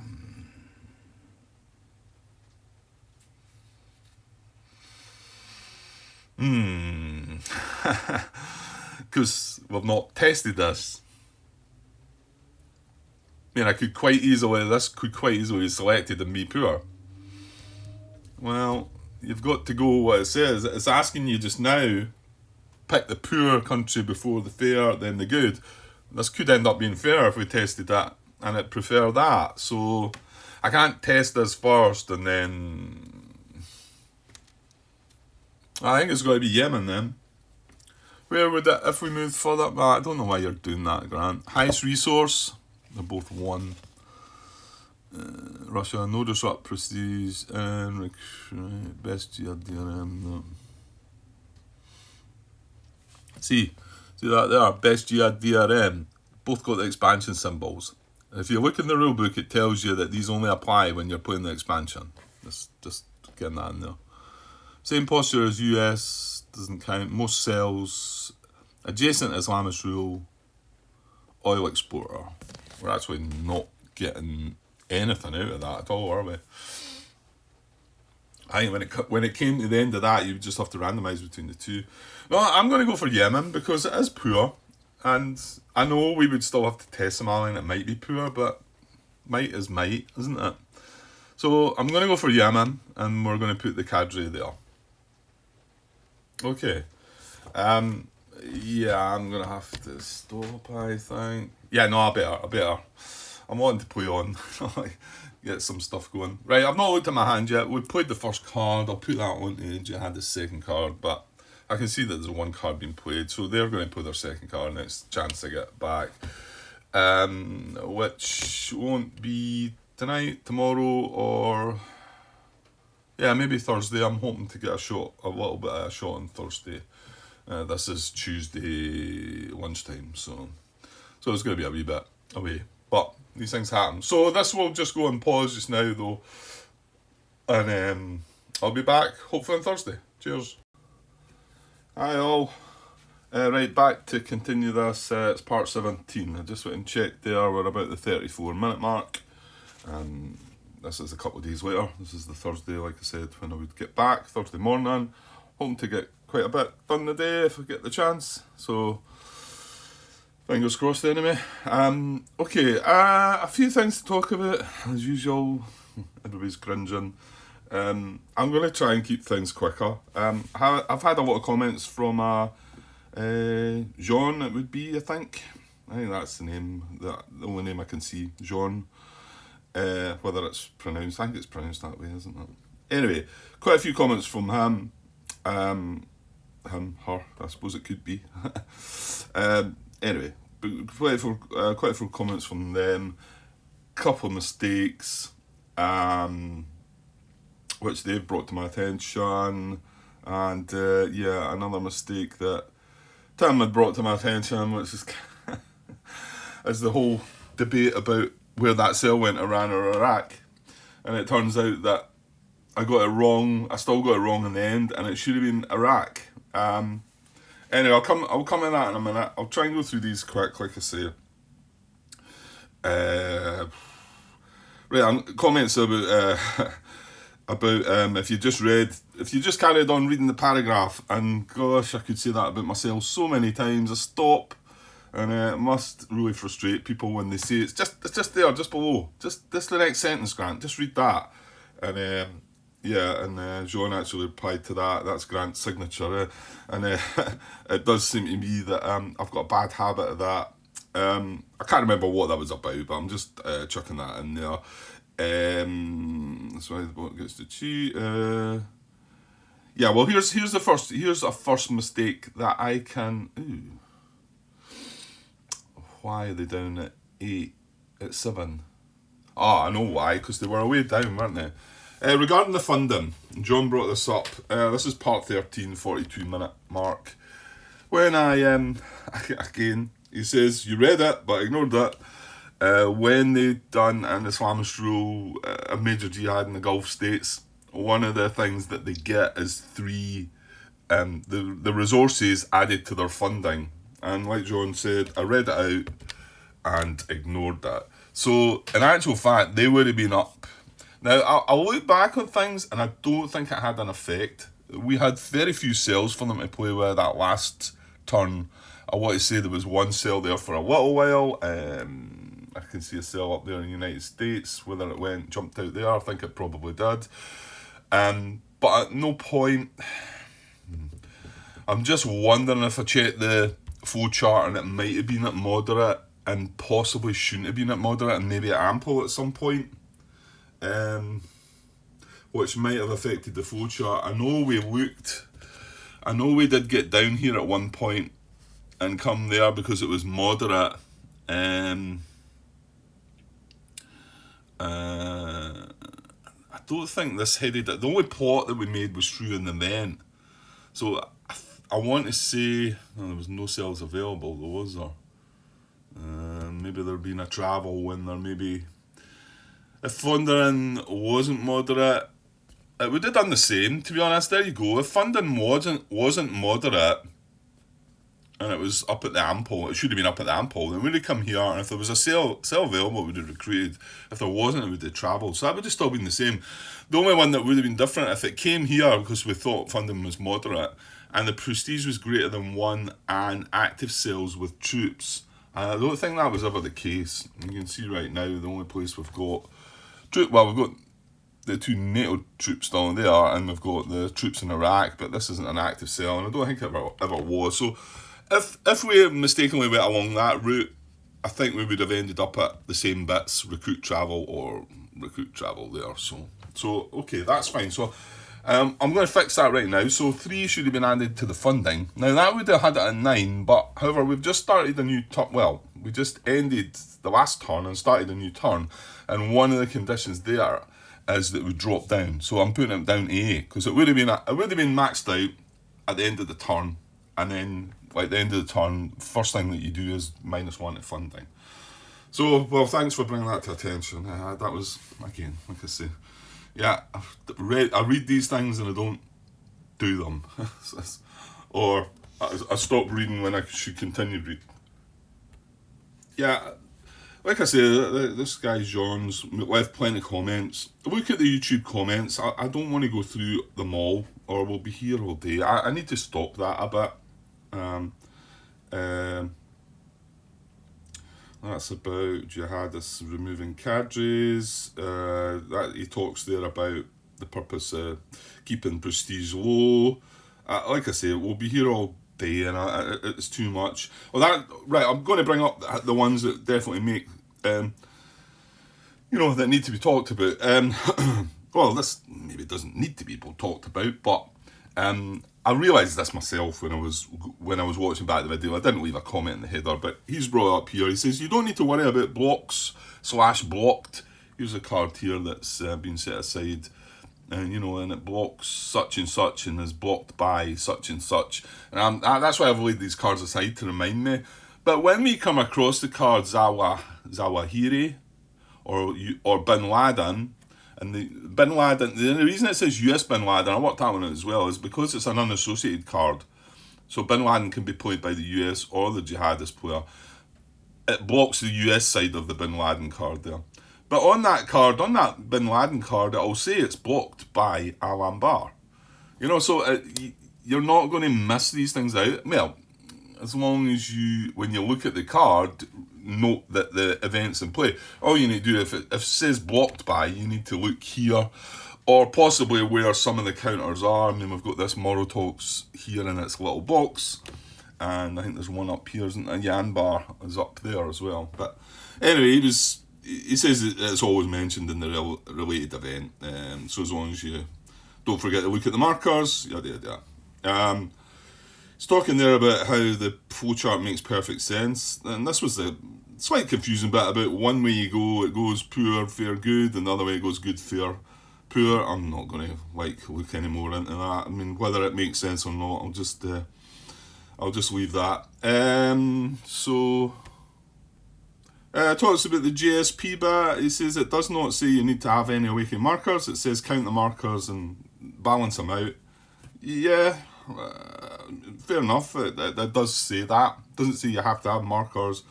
Because we've not tested this. I mean, this could quite easily be selected and be poor. Well, you've got to go what it says. It's asking you just now, pick the poor country before the fair, then the good. This could end up being fair if we tested that, and it prefer that. So I can't test this first and then... I think it's got to be Yemen then. Where would it, if we move further? Well, I don't know why you're doing that, Grant. Highest resource, they're both 1. Russia, no disrupt prestige, and best GRDRM. No. See that there, best GRDRM, both got the expansion symbols. If you look in the rulebook, it tells you that these only apply when you're playing the expansion. Just getting that in there. Same posture as US, doesn't count. Most cells, adjacent Islamist rule, oil exporter. We're actually not getting anything out of that at all, are we? I think when it came to the end of that, you would just have to randomise between the two. No, I'm going to go for Yemen because it is poor, and I know we would still have to test Somalia and it might be poor, but might is might, isn't it? So I'm going to go for Yemen, and we're going to put the cadre there. Okay. Yeah, I'm going to have to stop, I think. Yeah, no, I better. I'm wanting to play on, get some stuff going. Right, I've not looked at my hand yet. We played the first card. I'll put that on to you had the second card, but I can see that there's one card being played, so they're going to play their second card next chance to get back. Which won't be tonight, tomorrow, or... Yeah, maybe Thursday. I'm hoping to get a little bit of a shot on Thursday. This is Tuesday lunchtime, so it's going to be a wee bit away. But these things happen. So this will just go on pause just now, though. And I'll be back, hopefully on Thursday. Cheers. Hi all. Right, back to continue this. It's part 17. I just went and checked there. We're about the 34-minute mark. This is a couple of days later. This is the Thursday, like I said, when I would get back, Thursday morning. Hoping to get quite a bit done today if I get the chance. So, fingers crossed anyway. Okay, a few things to talk about. As usual, everybody's cringing. I'm going to try and keep things quicker. I've had a lot of comments from Jean, it would be, I think. I think that's the name, the only name I can see, Jean. Whether it's pronounced, I think it's pronounced that way, isn't it? Anyway, quite a few comments from him. Him, her, I suppose it could be. Anyway, but quite a few comments from them. Couple of mistakes, which they've brought to my attention, and another mistake that Tim had brought to my attention, which is the whole debate about where that cell went, Iran or Iraq, and it turns out that I got it wrong. I still got it wrong in the end, and it should have been Iraq. Anyway, I'll come in that in a minute. I'll try and go through these quick, like I say. Comments about if you just carried on reading the paragraph, and gosh, I could say that about myself so many times. I stop, and it must really frustrate people when they say it's just there, just below, just the next sentence, Grant. Just read that, and John actually replied to that. That's Grant's signature, and it does seem to me that I've got a bad habit of that. I can't remember what that was about, but I'm just chucking that in there. That's why the bot gets to cheat. Well, here's a first mistake that I can. Why are they down at 8 at 7? I know why, because they were away down, weren't they? Regarding the funding, John brought this up. This is part 13, 42-minute mark. When I again. He says, you read it, but ignored it. When they done an Islamist rule, a major jihad in the Gulf states, one of the things that they get is the resources added to their funding. And like John said, I read it out and ignored that. So, in actual fact, they would have been up. Now, I'll look back on things, and I don't think it had an effect. We had very few cells for them to play with that last turn. I want to say there was one cell there for a little while. I can see a cell up there in the United States. Whether it jumped out there, I think it probably did. But at no point, I'm just wondering if I checked the flow chart and it might have been at moderate and possibly shouldn't have been at moderate and maybe at ample at some point. Which might have affected the flow chart. I know we did get down here at one point and come there because it was moderate. I don't think this headed it. The only plot that we made was through an event. So I want to say there was no cells available though, was there? Maybe there'd been a travel when there maybe. If funding wasn't moderate, it would have done the same, to be honest. There you go. If funding wasn't moderate, and it was up at the ample, it should have been up at the ample, then we'd have come here, and if there was a cell available, it would have recruited. If there wasn't, it would have travelled. So that would have still been the same. The only one that would have been different, if it came here because we thought funding was moderate, and the prestige was greater than 1, and active cells with troops. I don't think that was ever the case. You can see right now, the only place we've got we've got the 2 NATO troops down there, and we've got the troops in Iraq, but this isn't an active cell, and I don't think it ever was. So if we mistakenly went along that route, I think we would have ended up at the same bits, recruit travel there. So okay, that's fine. So I'm going to fix that right now. So 3 should have been added to the funding. Now that would have had it at 9, but however, we've just started a new turn. Well, we just ended the last turn and started a new turn, and one of the conditions there is that we drop down. So I'm putting it down to 8 because it would have been maxed out at the end of the turn, and then like the end of the turn, first thing that you do is -1 to funding. So well, thanks for bringing that to attention. That was again, like I say. Yeah, I read these things and I don't do them. Or I stop reading when I should continue to read. Yeah, like I say, this guy John's left plenty of comments. Look at the YouTube comments. I don't want to go through them all, or we'll be here all day. I need to stop that a bit. That's about jihadists removing cadres. That he talks there about the purpose of keeping prestige low. Like I say, we'll be here all day, and it's too much. Well, right, I'm going to bring up the ones that definitely make, that need to be talked about. Well, this maybe doesn't need to be talked about, but I realised this myself when I was watching back the video. I didn't leave a comment in the header, but he's brought up here. He says you don't need to worry about blocks/blocked. Here's a card here that's been set aside, and and it blocks such and such and is blocked by such and such. And that's why I've laid these cards aside to remind me. But when we come across the card Zawahiri or Bin Laden, and the Bin Laden, the reason it says US Bin Laden, I worked out on it as well, is because it's an unassociated card. So Bin Laden can be played by the US or the jihadist player. It blocks the US side of the Bin Laden card there. But on that Bin Laden card, it'll say it's blocked by Al-Anbar. So you're not going to miss these things out. Well, as long as when you look at the card, note that the event's in play. All you need to do, if it says blocked by, you need to look here, or possibly where some of the counters are. I mean, we've got this Morotox here in its little box, and I think there's one up here, isn't there? Yanbar is up there as well. But anyway, he says it's always mentioned in the related event, so as long as you don't forget to look at the markers, yada yada. He's talking there about how the flowchart makes perfect sense, and this was the slight confusing bit about one way you go, it goes poor, fair, good, and the other way it goes good, fair, poor. I'm not going to look any more into that. I mean, whether it makes sense or not, I'll just leave that. Talks about the JSP bit. He says it does not say you need to have any awakening markers. It says count the markers and balance them out. Yeah, fair enough. It does say that. It doesn't say you have to have markers.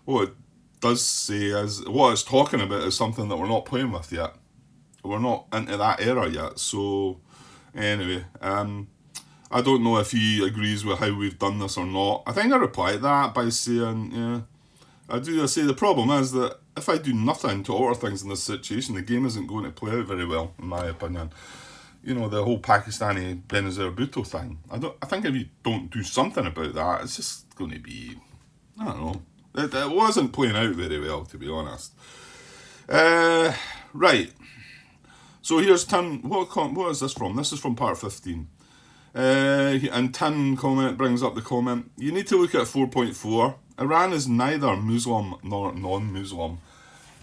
What it does say is, what it's talking about is something that we're not playing with yet. We're not into that era yet. So, anyway, I don't know if he agrees with how we've done this or not. I think I replied that by saying, yeah, I say the problem is that if I do nothing to alter things in this situation, the game isn't going to play out very well, in my opinion. The whole Pakistani Benazir Bhutto thing. I think if you don't do something about that, it's just going to be, I don't know. It wasn't playing out very well, to be honest. Right. So here's Tim. What is this from? This is from part 15. And Tim brings up the comment. You need to look at 4.4. Iran is neither Muslim nor non-Muslim.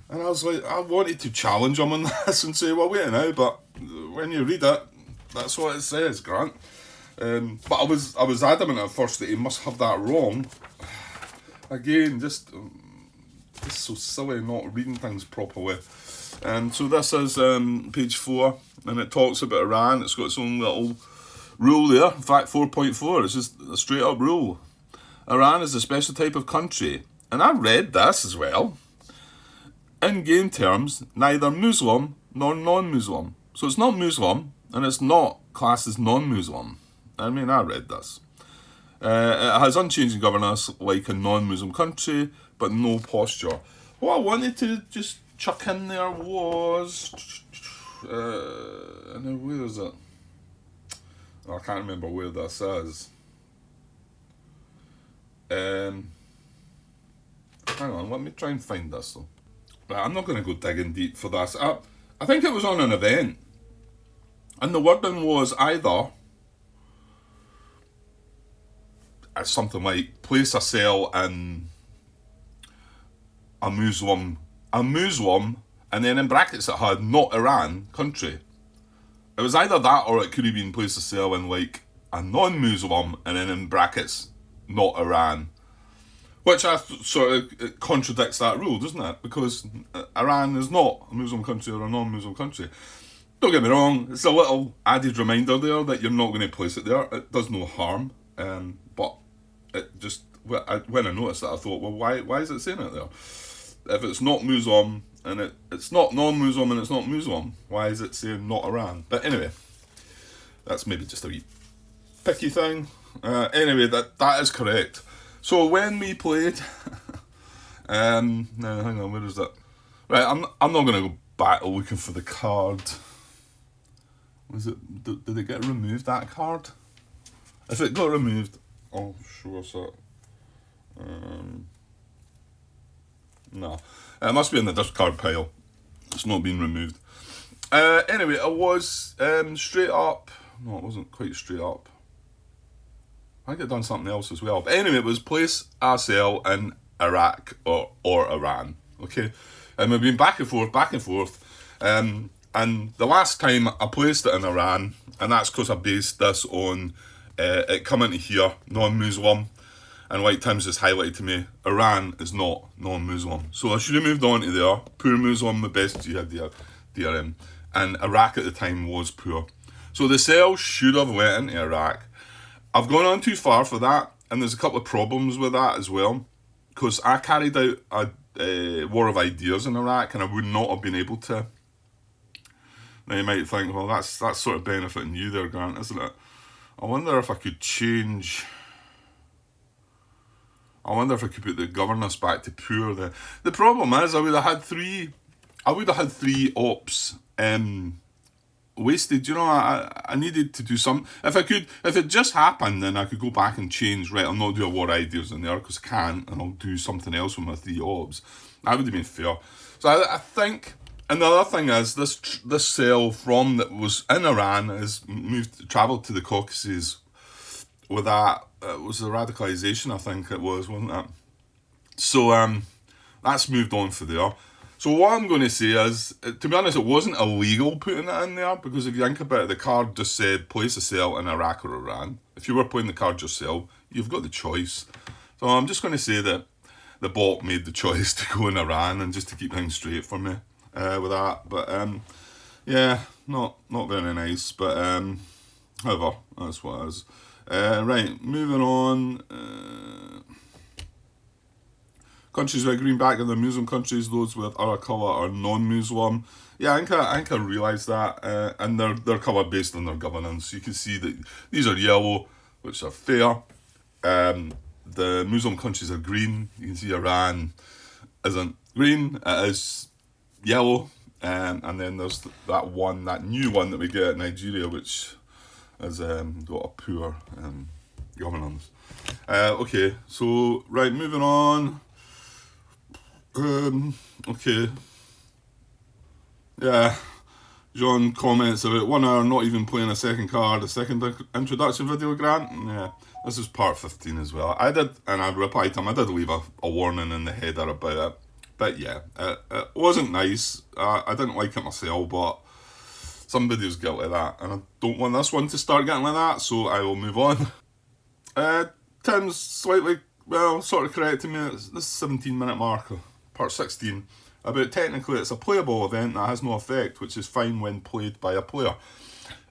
And I was like, I wanted to challenge him on this and say, well, wait now, but when you read it, that's what it says, Grant. But I was adamant at first that he must have that wrong. Again, just so silly not reading things properly. So this is page 4, and it talks about Iran. It's got its own little rule there. In fact, 4.4, it's just a straight up rule. Iran is a special type of country. And I read this as well. In game terms, neither Muslim nor non-Muslim. So it's not Muslim, and it's not classed as non-Muslim. I mean, I read this. It has unchanging governance like a non-Muslim country, but no posture. What I wanted to just chuck in there was... where is it? I can't remember where this is. Hang on, let me try and find this though. Right, I'm not going to go digging deep for this. I think it was on an event, and the wording was either something like place a cell in a Muslim, and then in brackets it had not Iran country. It was either that, or it could have been place a cell in like a non-Muslim, and then in brackets not Iran. Which it contradicts that rule, doesn't it? Because Iran is not a Muslim country or a non-Muslim country. Don't get me wrong, it's a little added reminder there that you're not going to place it there. It does no harm. But it just, when I noticed that, I thought, well, why is it saying it there? If it's not Muslim, and it's not non-Muslim, and it's not Muslim, why is it saying not Iran? But anyway, that's maybe just a wee picky thing. Anyway, that is correct. So when we played, now hang on, where is that? Right, I'm not going to go back looking for the card. Was it? Did it get removed, that card? If it got removed, I'll show us that. No. It must be in the discard pile. It's not been removed. Anyway, it was straight up. No, it wasn't quite straight up. I think I'd done something else as well. But anyway, it was place a sale in Iraq or Iran. Okay? And we've been back and forth. And the last time I placed it in Iran, and that's because I based this on it coming to here, non-Muslim. And like Tim's just highlighted to me, Iran is not non-Muslim. So I should have moved on to there. Poor Muslim, the best jihad DRM. And Iraq at the time was poor. So the sale should have went into Iraq. I've gone on too far for that, and there's a couple of problems with that as well. Because I carried out a war of ideas in Iraq, and I would not have been able to. Now you might think, well, that's sort of benefiting you there, Grant, isn't it? I wonder if I could change... I wonder if I could put the governance back to poor. The problem is I would have had three ops wasted. You know, I needed to do some. If it just happened, then I could go back and change. Right, I'll not do a war ideas in there because I can't, and I'll do something else with my 3 ops. That would have been fair. So I think. And the other thing is this cell from that was in Iran has travelled to the Caucasus with that. It was the radicalisation, I think it was, wasn't it? So that's moved on for there. So what I'm going to say is, to be honest, it wasn't illegal putting it in there, because if you think about it, the card just said place a sale in Iraq or Iran. If you were playing the card yourself, you've got the choice. So I'm just going to say that the bot made the choice to go in Iran, and just to keep things straight for me with that. But yeah, not very nice. But however, that's what it is. Right, moving on. Countries with green back in the Muslim countries, those with other colour are non-Muslim. Yeah, I think I realised that. And they're coloured based on their governance. You can see that these are yellow, which are fair. The Muslim countries are green. You can see Iran isn't green, it is yellow. And then there's that new one that we get at Nigeria, which has got a poor governance. Okay, so right, moving on. Okay. Yeah. John comments about 1 hour not even playing a second card, a second introduction video, Grant. Yeah, this is part 15 as well. I did, and I replied to him, I did leave a warning in the header about it. But yeah, it wasn't nice. I didn't like it myself, but somebody's guilty of that, and I don't want this one to start getting like that, so I will move on. Tim's slightly, sort of corrected me. This 17-minute marker, part 16. About technically it's a playable event that has no effect, which is fine when played by a player.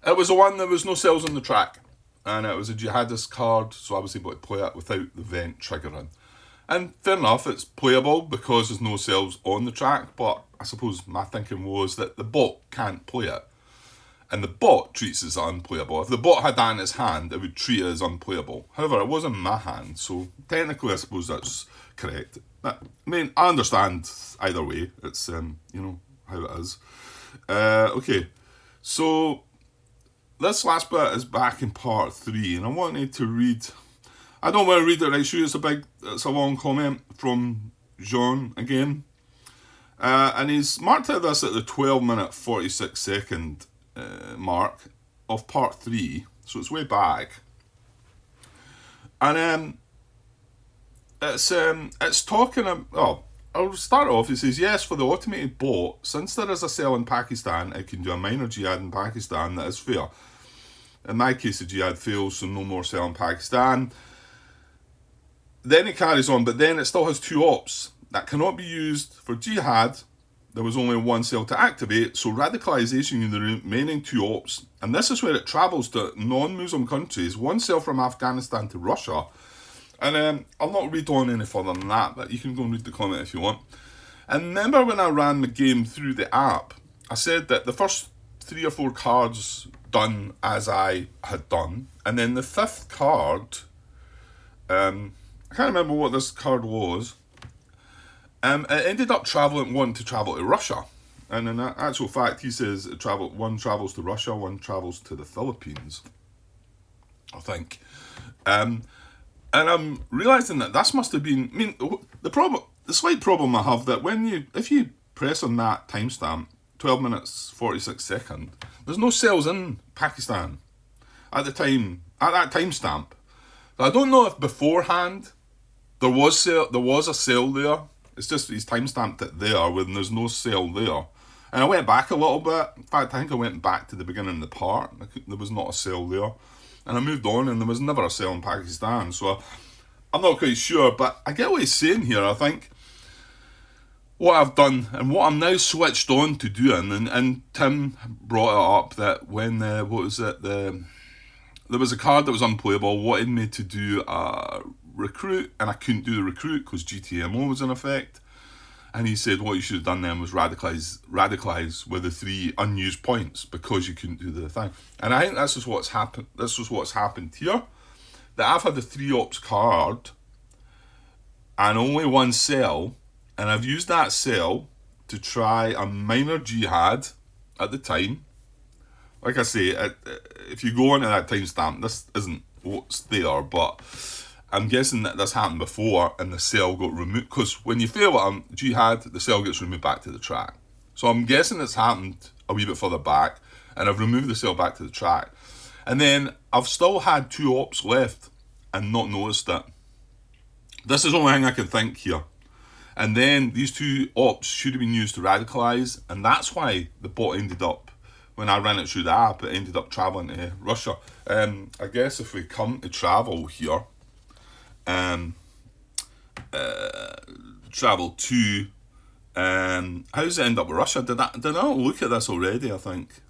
It was the one that was no cells on the track, and it was a jihadist card, so I was able to play it without the event triggering. And fair enough, it's playable because there's no cells on the track, but I suppose my thinking was that the bot can't play it. And the bot treats it as unplayable. If the bot had that in its hand, it would treat it as unplayable. However, it wasn't in my hand, so technically I suppose that's correct. I mean, I understand either way. It's, you know, how it is. Okay, so this last bit is back in part 3, and I wanted to read... I don't want to read it right through, it's a long comment from Jean again. And he's marked out this at the 12-minute 46-second mark of part 3, so it's way back. And it's talking about, I'll start off. He says, yes, for the automated bot, since there is a cell in Pakistan, it can do a minor jihad in Pakistan that is fair. In my case, the jihad fails, so no more cell in Pakistan. Then it carries on, but then it still has 2 ops that cannot be used for jihad. There was only 1 cell to activate, so radicalisation in the remaining 2 ops, and this is where it travels to non-Muslim countries, 1 cell from Afghanistan to Russia. And I'll not read on any further than that, but you can go and read the comment if you want. And remember when I ran the game through the app, I said that the first 3 or 4 cards done as I had done, and then the 5th card, I can't remember what this card was, it ended up wanting to travel to Russia. And in actual fact, he says one travels to Russia, 1 travels to the Philippines, I think. And I'm realising that this must have been... I mean, the slight problem I have that if you press on that timestamp, 12 minutes 46 seconds, there's no cells in Pakistan at that timestamp. I don't know if beforehand there was a cell there. It's just he's timestamped it there when there's no cell there. And I went back a little bit. In fact, I think I went back to the beginning of the part. There was not a cell there. And I moved on and there was never a cell in Pakistan. So I'm not quite sure. But I get what he's saying here. I think what I've done and what I'm now switched on to doing, and Tim brought it up that when, there was a card that was unplayable, wanted me to do a recruit, and I couldn't do the recruit because GTMO was in effect. And he said what you should have done then was radicalize with the 3 unused points because you couldn't do the thing. And I think this is what's happened. This is what's happened here. That I've had the 3 ops card and only 1 cell, and I've used that cell to try a minor jihad at the time. Like I say, if you go into that timestamp, this isn't what's there, but I'm guessing that this happened before and the cell got removed. Because when you fail at a jihad, the cell gets removed back to the track. So I'm guessing it's happened a wee bit further back, and I've removed the cell back to the track. And then I've still had 2 ops left and not noticed it. This is the only thing I can think here. And then these 2 ops should have been used to radicalize, and that's why the bot ended up, when I ran it through the app, it ended up travelling to Russia. I guess if we come to travel here, travel to, how does it end up with Russia? Did I not look at this already, I think?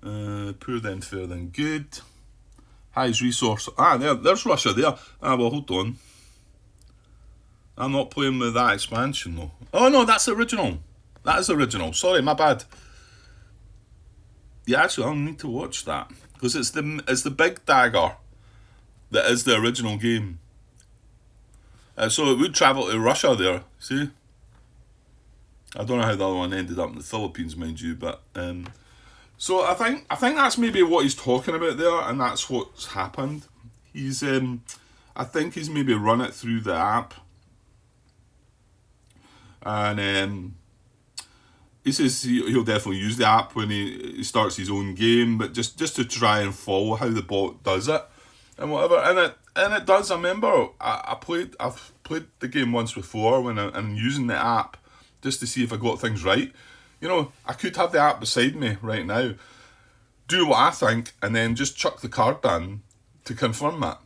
Poor then, fair then good. Highest resource. There's Russia there. Well, hold on. I'm not playing with that expansion though. Oh no, that's the original. That is original. Sorry, my bad. Yeah, actually, I'll need to watch that because it's the big dagger that is the original game. So it would travel to Russia there. See, I don't know how the other one ended up in the Philippines, mind you, but so I think that's maybe what he's talking about there, and that's what's happened. He's I think he's maybe run it through the app, and he says he'll definitely use the app when he starts his own game, but just to try and follow how the bot does it and whatever. And it does. I remember I've played the game once before when I'm using the app just to see if I got things right. You know, I could have the app beside me right now, do what I think, and then just chuck the card in to confirm it.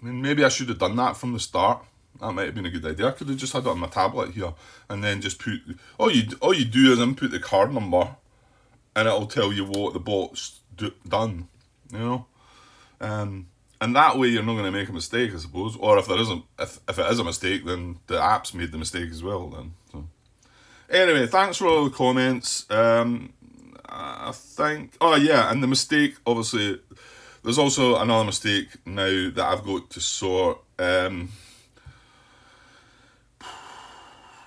I mean, maybe I should have done that from the start. That might have been a good idea. I could have just had it on my tablet here and then just put... All you do is input the card number and it'll tell you what the bot's done, you know? And that way you're not going to make a mistake, I suppose. Or if it is a mistake, then the app's made the mistake as well then. So. Anyway, thanks for all the comments. I think... Oh yeah, and the mistake, obviously... There's also another mistake now that I've got to sort...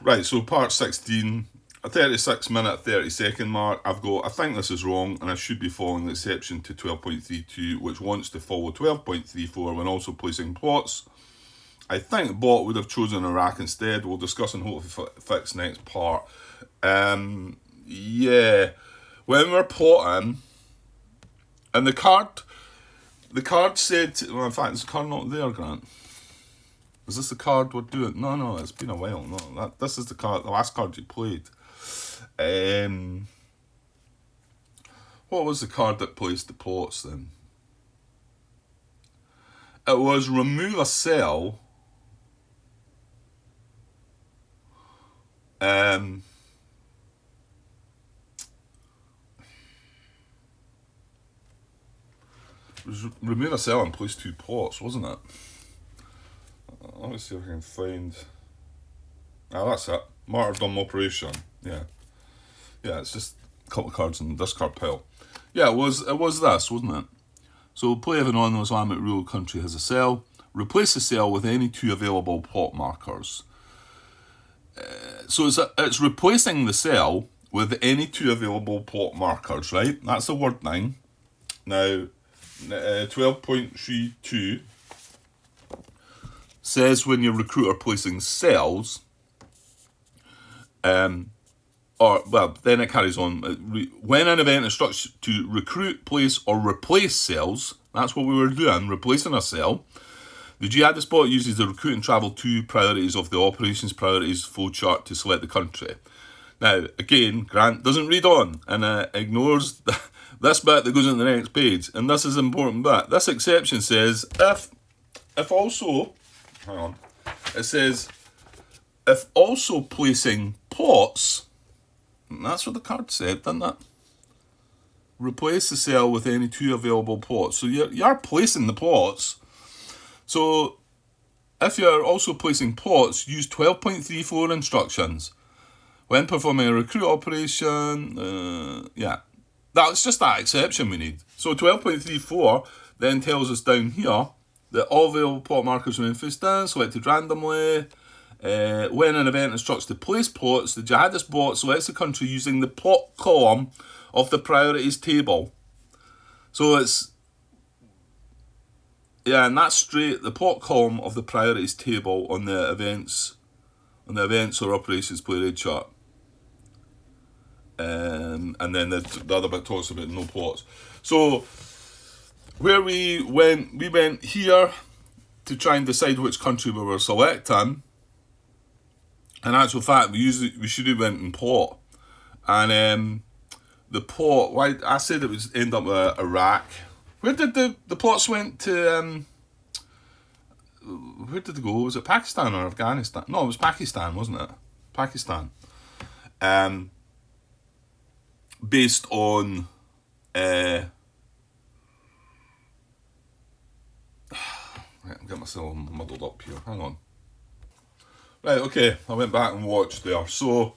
Right, so part 16, a 36-minute, 30-second mark. I think this is wrong, and I should be following the exception to 12.32, which wants to follow 12.34 when also placing plots. I think the bot would have chosen Iraq instead. We'll discuss and hopefully fix next part. Yeah, when we're plotting, and the card said, well, in fact, is the card not there, Grant? Is this the card we're doing? No, it's been a while. No, this is the last card you played. What was the card that placed the plots then? It was remove a cell. It was remove a cell and place 2 plots, wasn't it? Let me see if I can find... that's it. Martyrdom Operation. Yeah, it's just a couple of cards in the discard pile. Yeah, it was this, wasn't it? So play if an non-Islamic rule country has a cell. Replace the cell with any 2 available plot markers. So it's replacing the cell with any 2 available plot markers, right? That's the word thing. Now, 12.32... says when your recruiter placing cells, then it carries on. When an event instructs to recruit, place, or replace cells, that's what we were doing, replacing a cell. The jihadist bot uses the recruit and travel 2 priorities of the operations priorities flowchart to select the country. Now, again, Grant doesn't read on and ignores this bit that goes on the next page. And this is an important bit. This exception says, if also, hang on, it says, if also placing plots, and that's what the card said, didn't it? Replace the cell with any 2 available plots. So you're placing the plots. So if you're also placing plots, use 12.34 instructions. When performing a recruit operation, that's just that exception we need. So 12.34 then tells us down here that all available plot markers remain faced down, selected randomly. When an event instructs to place plots, the jihadist bot selects the country using the plot column of the priorities table. So it's, and that's straight, the plot column of the priorities table on the events or operations play chart. And then the other bit talks about no plots. So where we went here to try and decide which country we were selecting. In actual fact, we should have went in plot. And the plot, why I said it was end up with Iraq. Where did the plots went to? Where did they go? Was it Pakistan or Afghanistan? No, it was Pakistan, wasn't it? Pakistan. Based on I'm getting myself muddled up here. Hang on. Right, okay, I went back and watched there. So,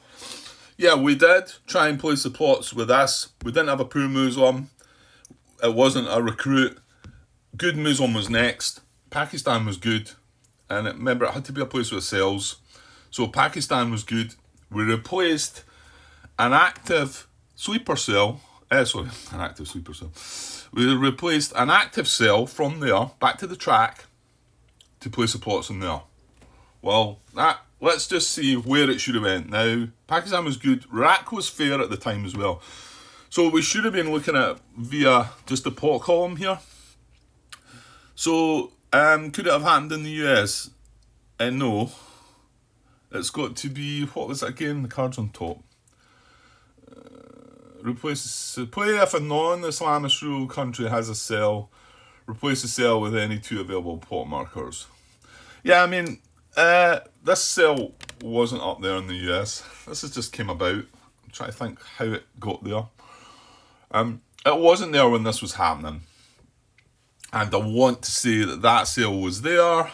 yeah, we did try and place the plots with this. We didn't have a poor Muslim. It wasn't a recruit. Good Muslim was next. Pakistan was good. And remember, it had to be a place with cells. So Pakistan was good. We replaced an active sleeper cell. We replaced an active cell from there, back to the track, to place the plots in there. Well, let's just see where it should have went. Now, Pakistan was good. Iraq was fair at the time as well. So we should have been looking at via just the plot column here. So, could it have happened in the US? No. It's got to be, what was it again? The cards on top. Play if a non-Islamist rule country has a cell. Replace the cell with any 2 available plot markers. Yeah, I mean, this cell wasn't up there in the US. This has just came about. I'm trying to think how it got there. It wasn't there when this was happening. And I want to say that cell was there.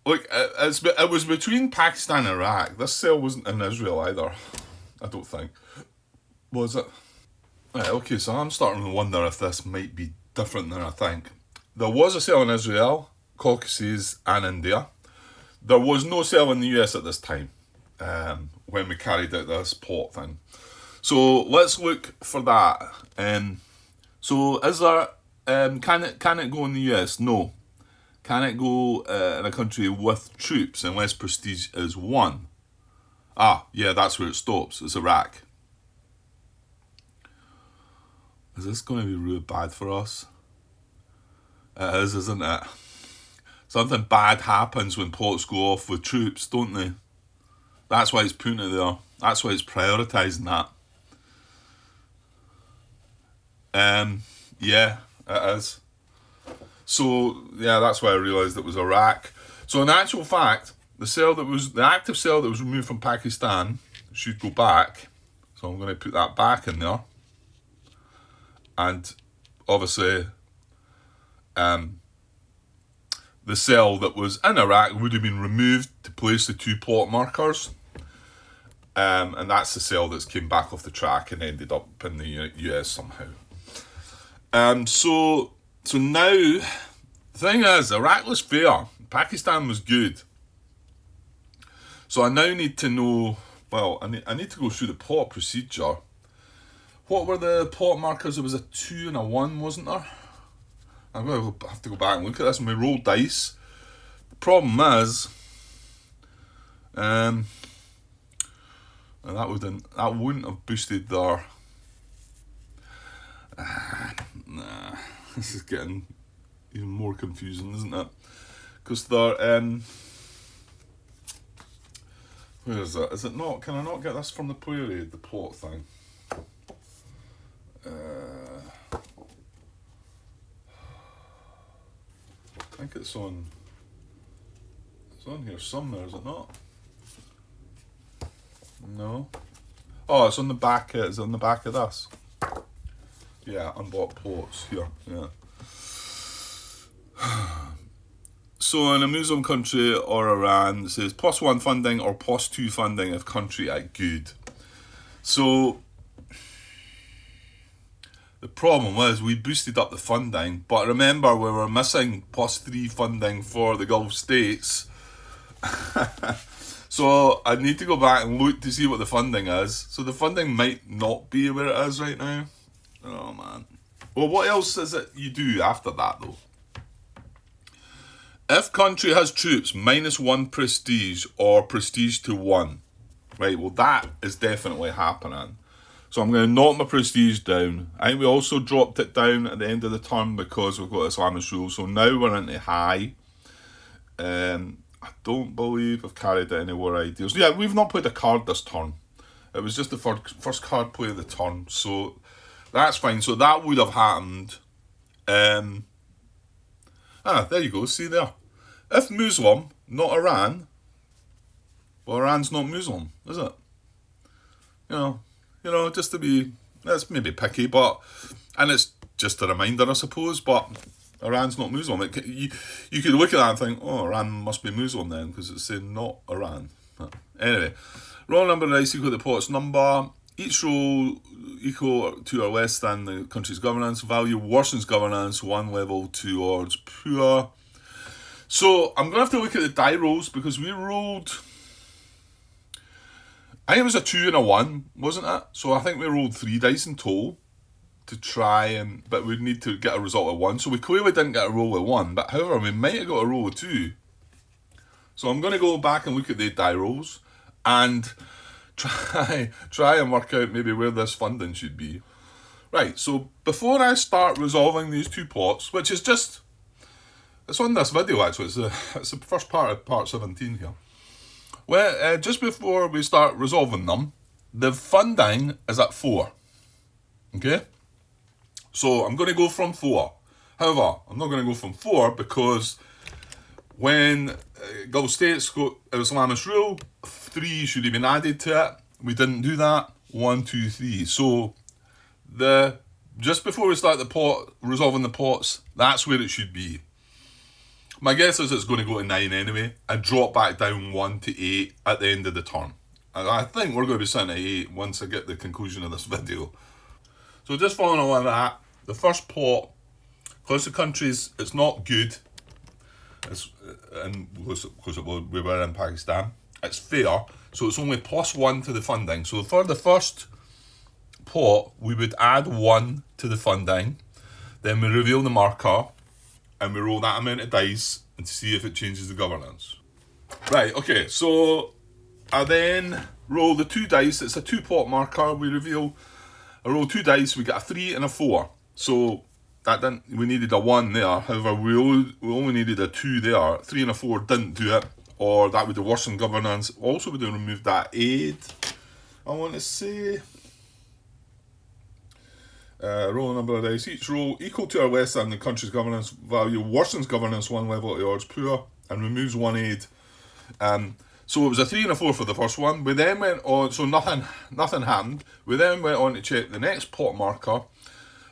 Look, it was between Pakistan and Iraq. This cell wasn't in Israel either. I don't think. Was it? Right, okay, so I'm starting to wonder if this might be different than I think. There was a cell in Israel, Caucasus, and India. There was no cell in the US at this time when we carried out this plot thing. So let's look for that. So is there? Can it go in the US? No. Can it go in a country with troops unless prestige is 1? Yeah, that's where it stops. It's Iraq. Is this going to be really bad for us? It is, isn't it? Something bad happens when plots go off with troops, don't they? That's why it's putting it there. That's why it's prioritising that. Yeah, it is. So, yeah, that's why I realised it was Iraq. So, in actual fact, the active cell that was removed from Pakistan should go back. So, I'm going to put that back in there. And, obviously, the cell that was in Iraq would have been removed to place the 2 plot markers. And that's the cell that's came back off the track and ended up in the US somehow. So now, the thing is, Iraq was fair. Pakistan was good. So I now need to know, well, I need to go through the plot procedure. What were the plot markers? There was a 2 and a 1, wasn't there? I'm going to have to go back and look at this and we roll dice. The problem is, and that wouldn't have boosted their. Nah, this is getting even more confusing, isn't it? Because they're where is it? Is it not? Can I not get this from the player aid? The plot thing. I think it's on. It's on here somewhere, is it not? No. Oh, it's on the back. It's on the back of this. Yeah, unblocked plots here. Yeah. So in a Muslim country or Iran, it says +1 funding or +2 funding if country at good. So the problem was we boosted up the funding, but remember we were missing +3 funding for the Gulf states. So I need to go back and look to see what the funding is. So the funding might not be where it is right now. Oh man. Well, what else is it you do after that though? If country has troops, -1 prestige or prestige to 1. Right, well that is definitely happening. So I'm going to knock my prestige down. I think we also dropped it down at the end of the turn because we've got Islamist rule. So now we're into high. I don't believe I've carried out any war ideals. Yeah, we've not played a card this turn. It was just the first card play of the turn. So that's fine. So that would have happened. There you go. See there. If Muslim, not Iran, well, Iran's not Muslim, is it? You know, just to be, that's maybe picky, but, and it's just a reminder, I suppose, but Iran's not Muslim. You could look at that and think, oh, Iran must be Muslim then, because it's saying not Iran. Anyway, roll number dice equal to the pot's number. Each roll equal to or less than the country's governance value worsens governance 1 level towards poor. So I'm going to have to look at the die rolls because we rolled, I think it was a 2 and a 1, wasn't it? So I think we rolled 3 dice in total to try and, but we'd need to get a result of 1. So we clearly didn't get a roll with 1, but however, we might have got a roll with 2. So I'm going to go back and look at the die rolls and try and work out maybe where this funding should be. Right, so before I start resolving these 2 plots, which is just, it's on this video actually, it's the first part of part 17 here. Well, just before we start resolving them, the funding is at 4. Okay? So I'm going to go from 4. However, I'm not going to go from 4 because when Gulf States got Islamist rule, 3 should have been added to it. We didn't do that. 1, 2, 3. So just before we start the pot, resolving the pots, that's where it should be. My guess is it's going to go to 9 anyway, and drop back down 1 to 8 at the end of the turn. And I think we're going to be sitting at 8 once I get the conclusion of this video. So just following on that, the first pot, because the countries, it's not good, and because we were in Pakistan, it's fair, so it's only +1 to the funding. So for the first pot, we would add 1 to the funding, then we reveal the marker, and we roll that amount of dice and see if it changes the governance. Right, okay, so I then roll the 2 dice. It's a 2-pot marker. I roll 2 dice. We get a 3 and a 4. So we needed a 1 there. However, we only needed a 2 there. 3 and a 4 didn't do it, or that would have worsened governance. Also, would have removed that aid. I want to say. Roll a number of dice. Each roll equal to or less than the country's governance value worsens governance 1 level towards poor and removes 1 aid. So it was a 3 and a 4 for the first one. We then went on, so nothing happened. We then went on to check the next pot marker.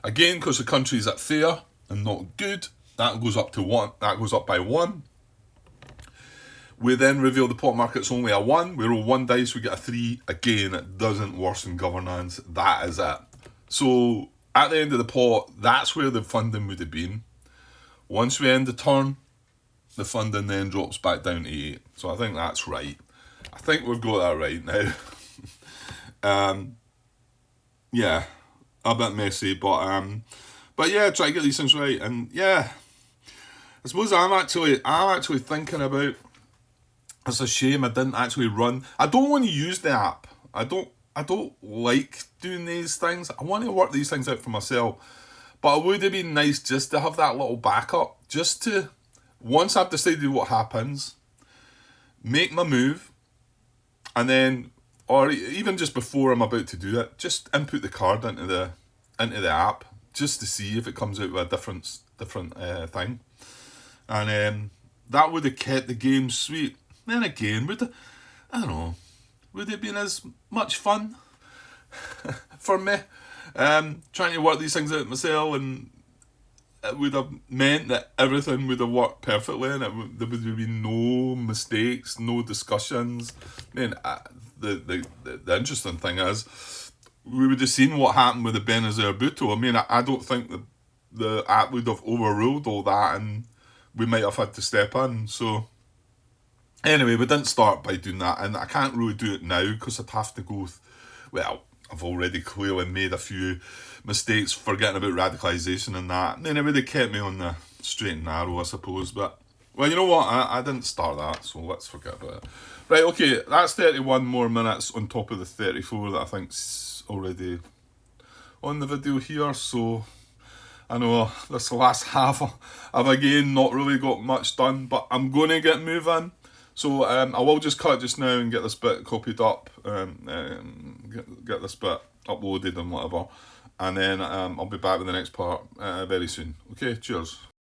Again, because the country's at fair and not good, that goes up to 1. That goes up by 1. We then reveal the pot marker. It's only a 1. We roll 1 dice. We get a 3. Again, it doesn't worsen governance. That is it. So at the end of the pot, that's where the funding would have been. Once we end the turn, the funding then drops back down to 8. So I think that's right. I think we've got that right now. Yeah, a bit messy, but But yeah, try to get these things right. And yeah, I suppose I'm actually thinking about. It's a shame I didn't actually run. I don't want to use the app. I don't like doing these things. I want to work these things out for myself. But it would have been nice just to have that little backup. Just to, once I've decided what happens, make my move, and then, or even just before I'm about to do it, just input the card into the app just to see if it comes out with a different thing, and that would have kept the game sweet. Then again, I don't know, would it have been as much fun for me trying to work these things out myself, and it would have meant that everything would have worked perfectly, and there would have been no mistakes, no discussions. I mean, the interesting thing is, we would have seen what happened with the Benazir Bhutto. I mean, I don't think the app would have overruled all that, and we might have had to step in. So, anyway, we didn't start by doing that, and I can't really do it now because I'd have to go. Well, I've already clearly made a few mistakes forgetting about radicalisation and that. And then it would have kept me on the straight and narrow, I suppose. But, well, you know what? I didn't start that, so let's forget about it. Right, okay, that's 31 more minutes on top of the 34 that I think's already on the video here. So, I know this last half I've again not really got much done, but I'm going to get moving. So I will just cut just now and get this bit copied up, get this bit uploaded and whatever, and then I'll be back with the next part very soon. Okay, cheers.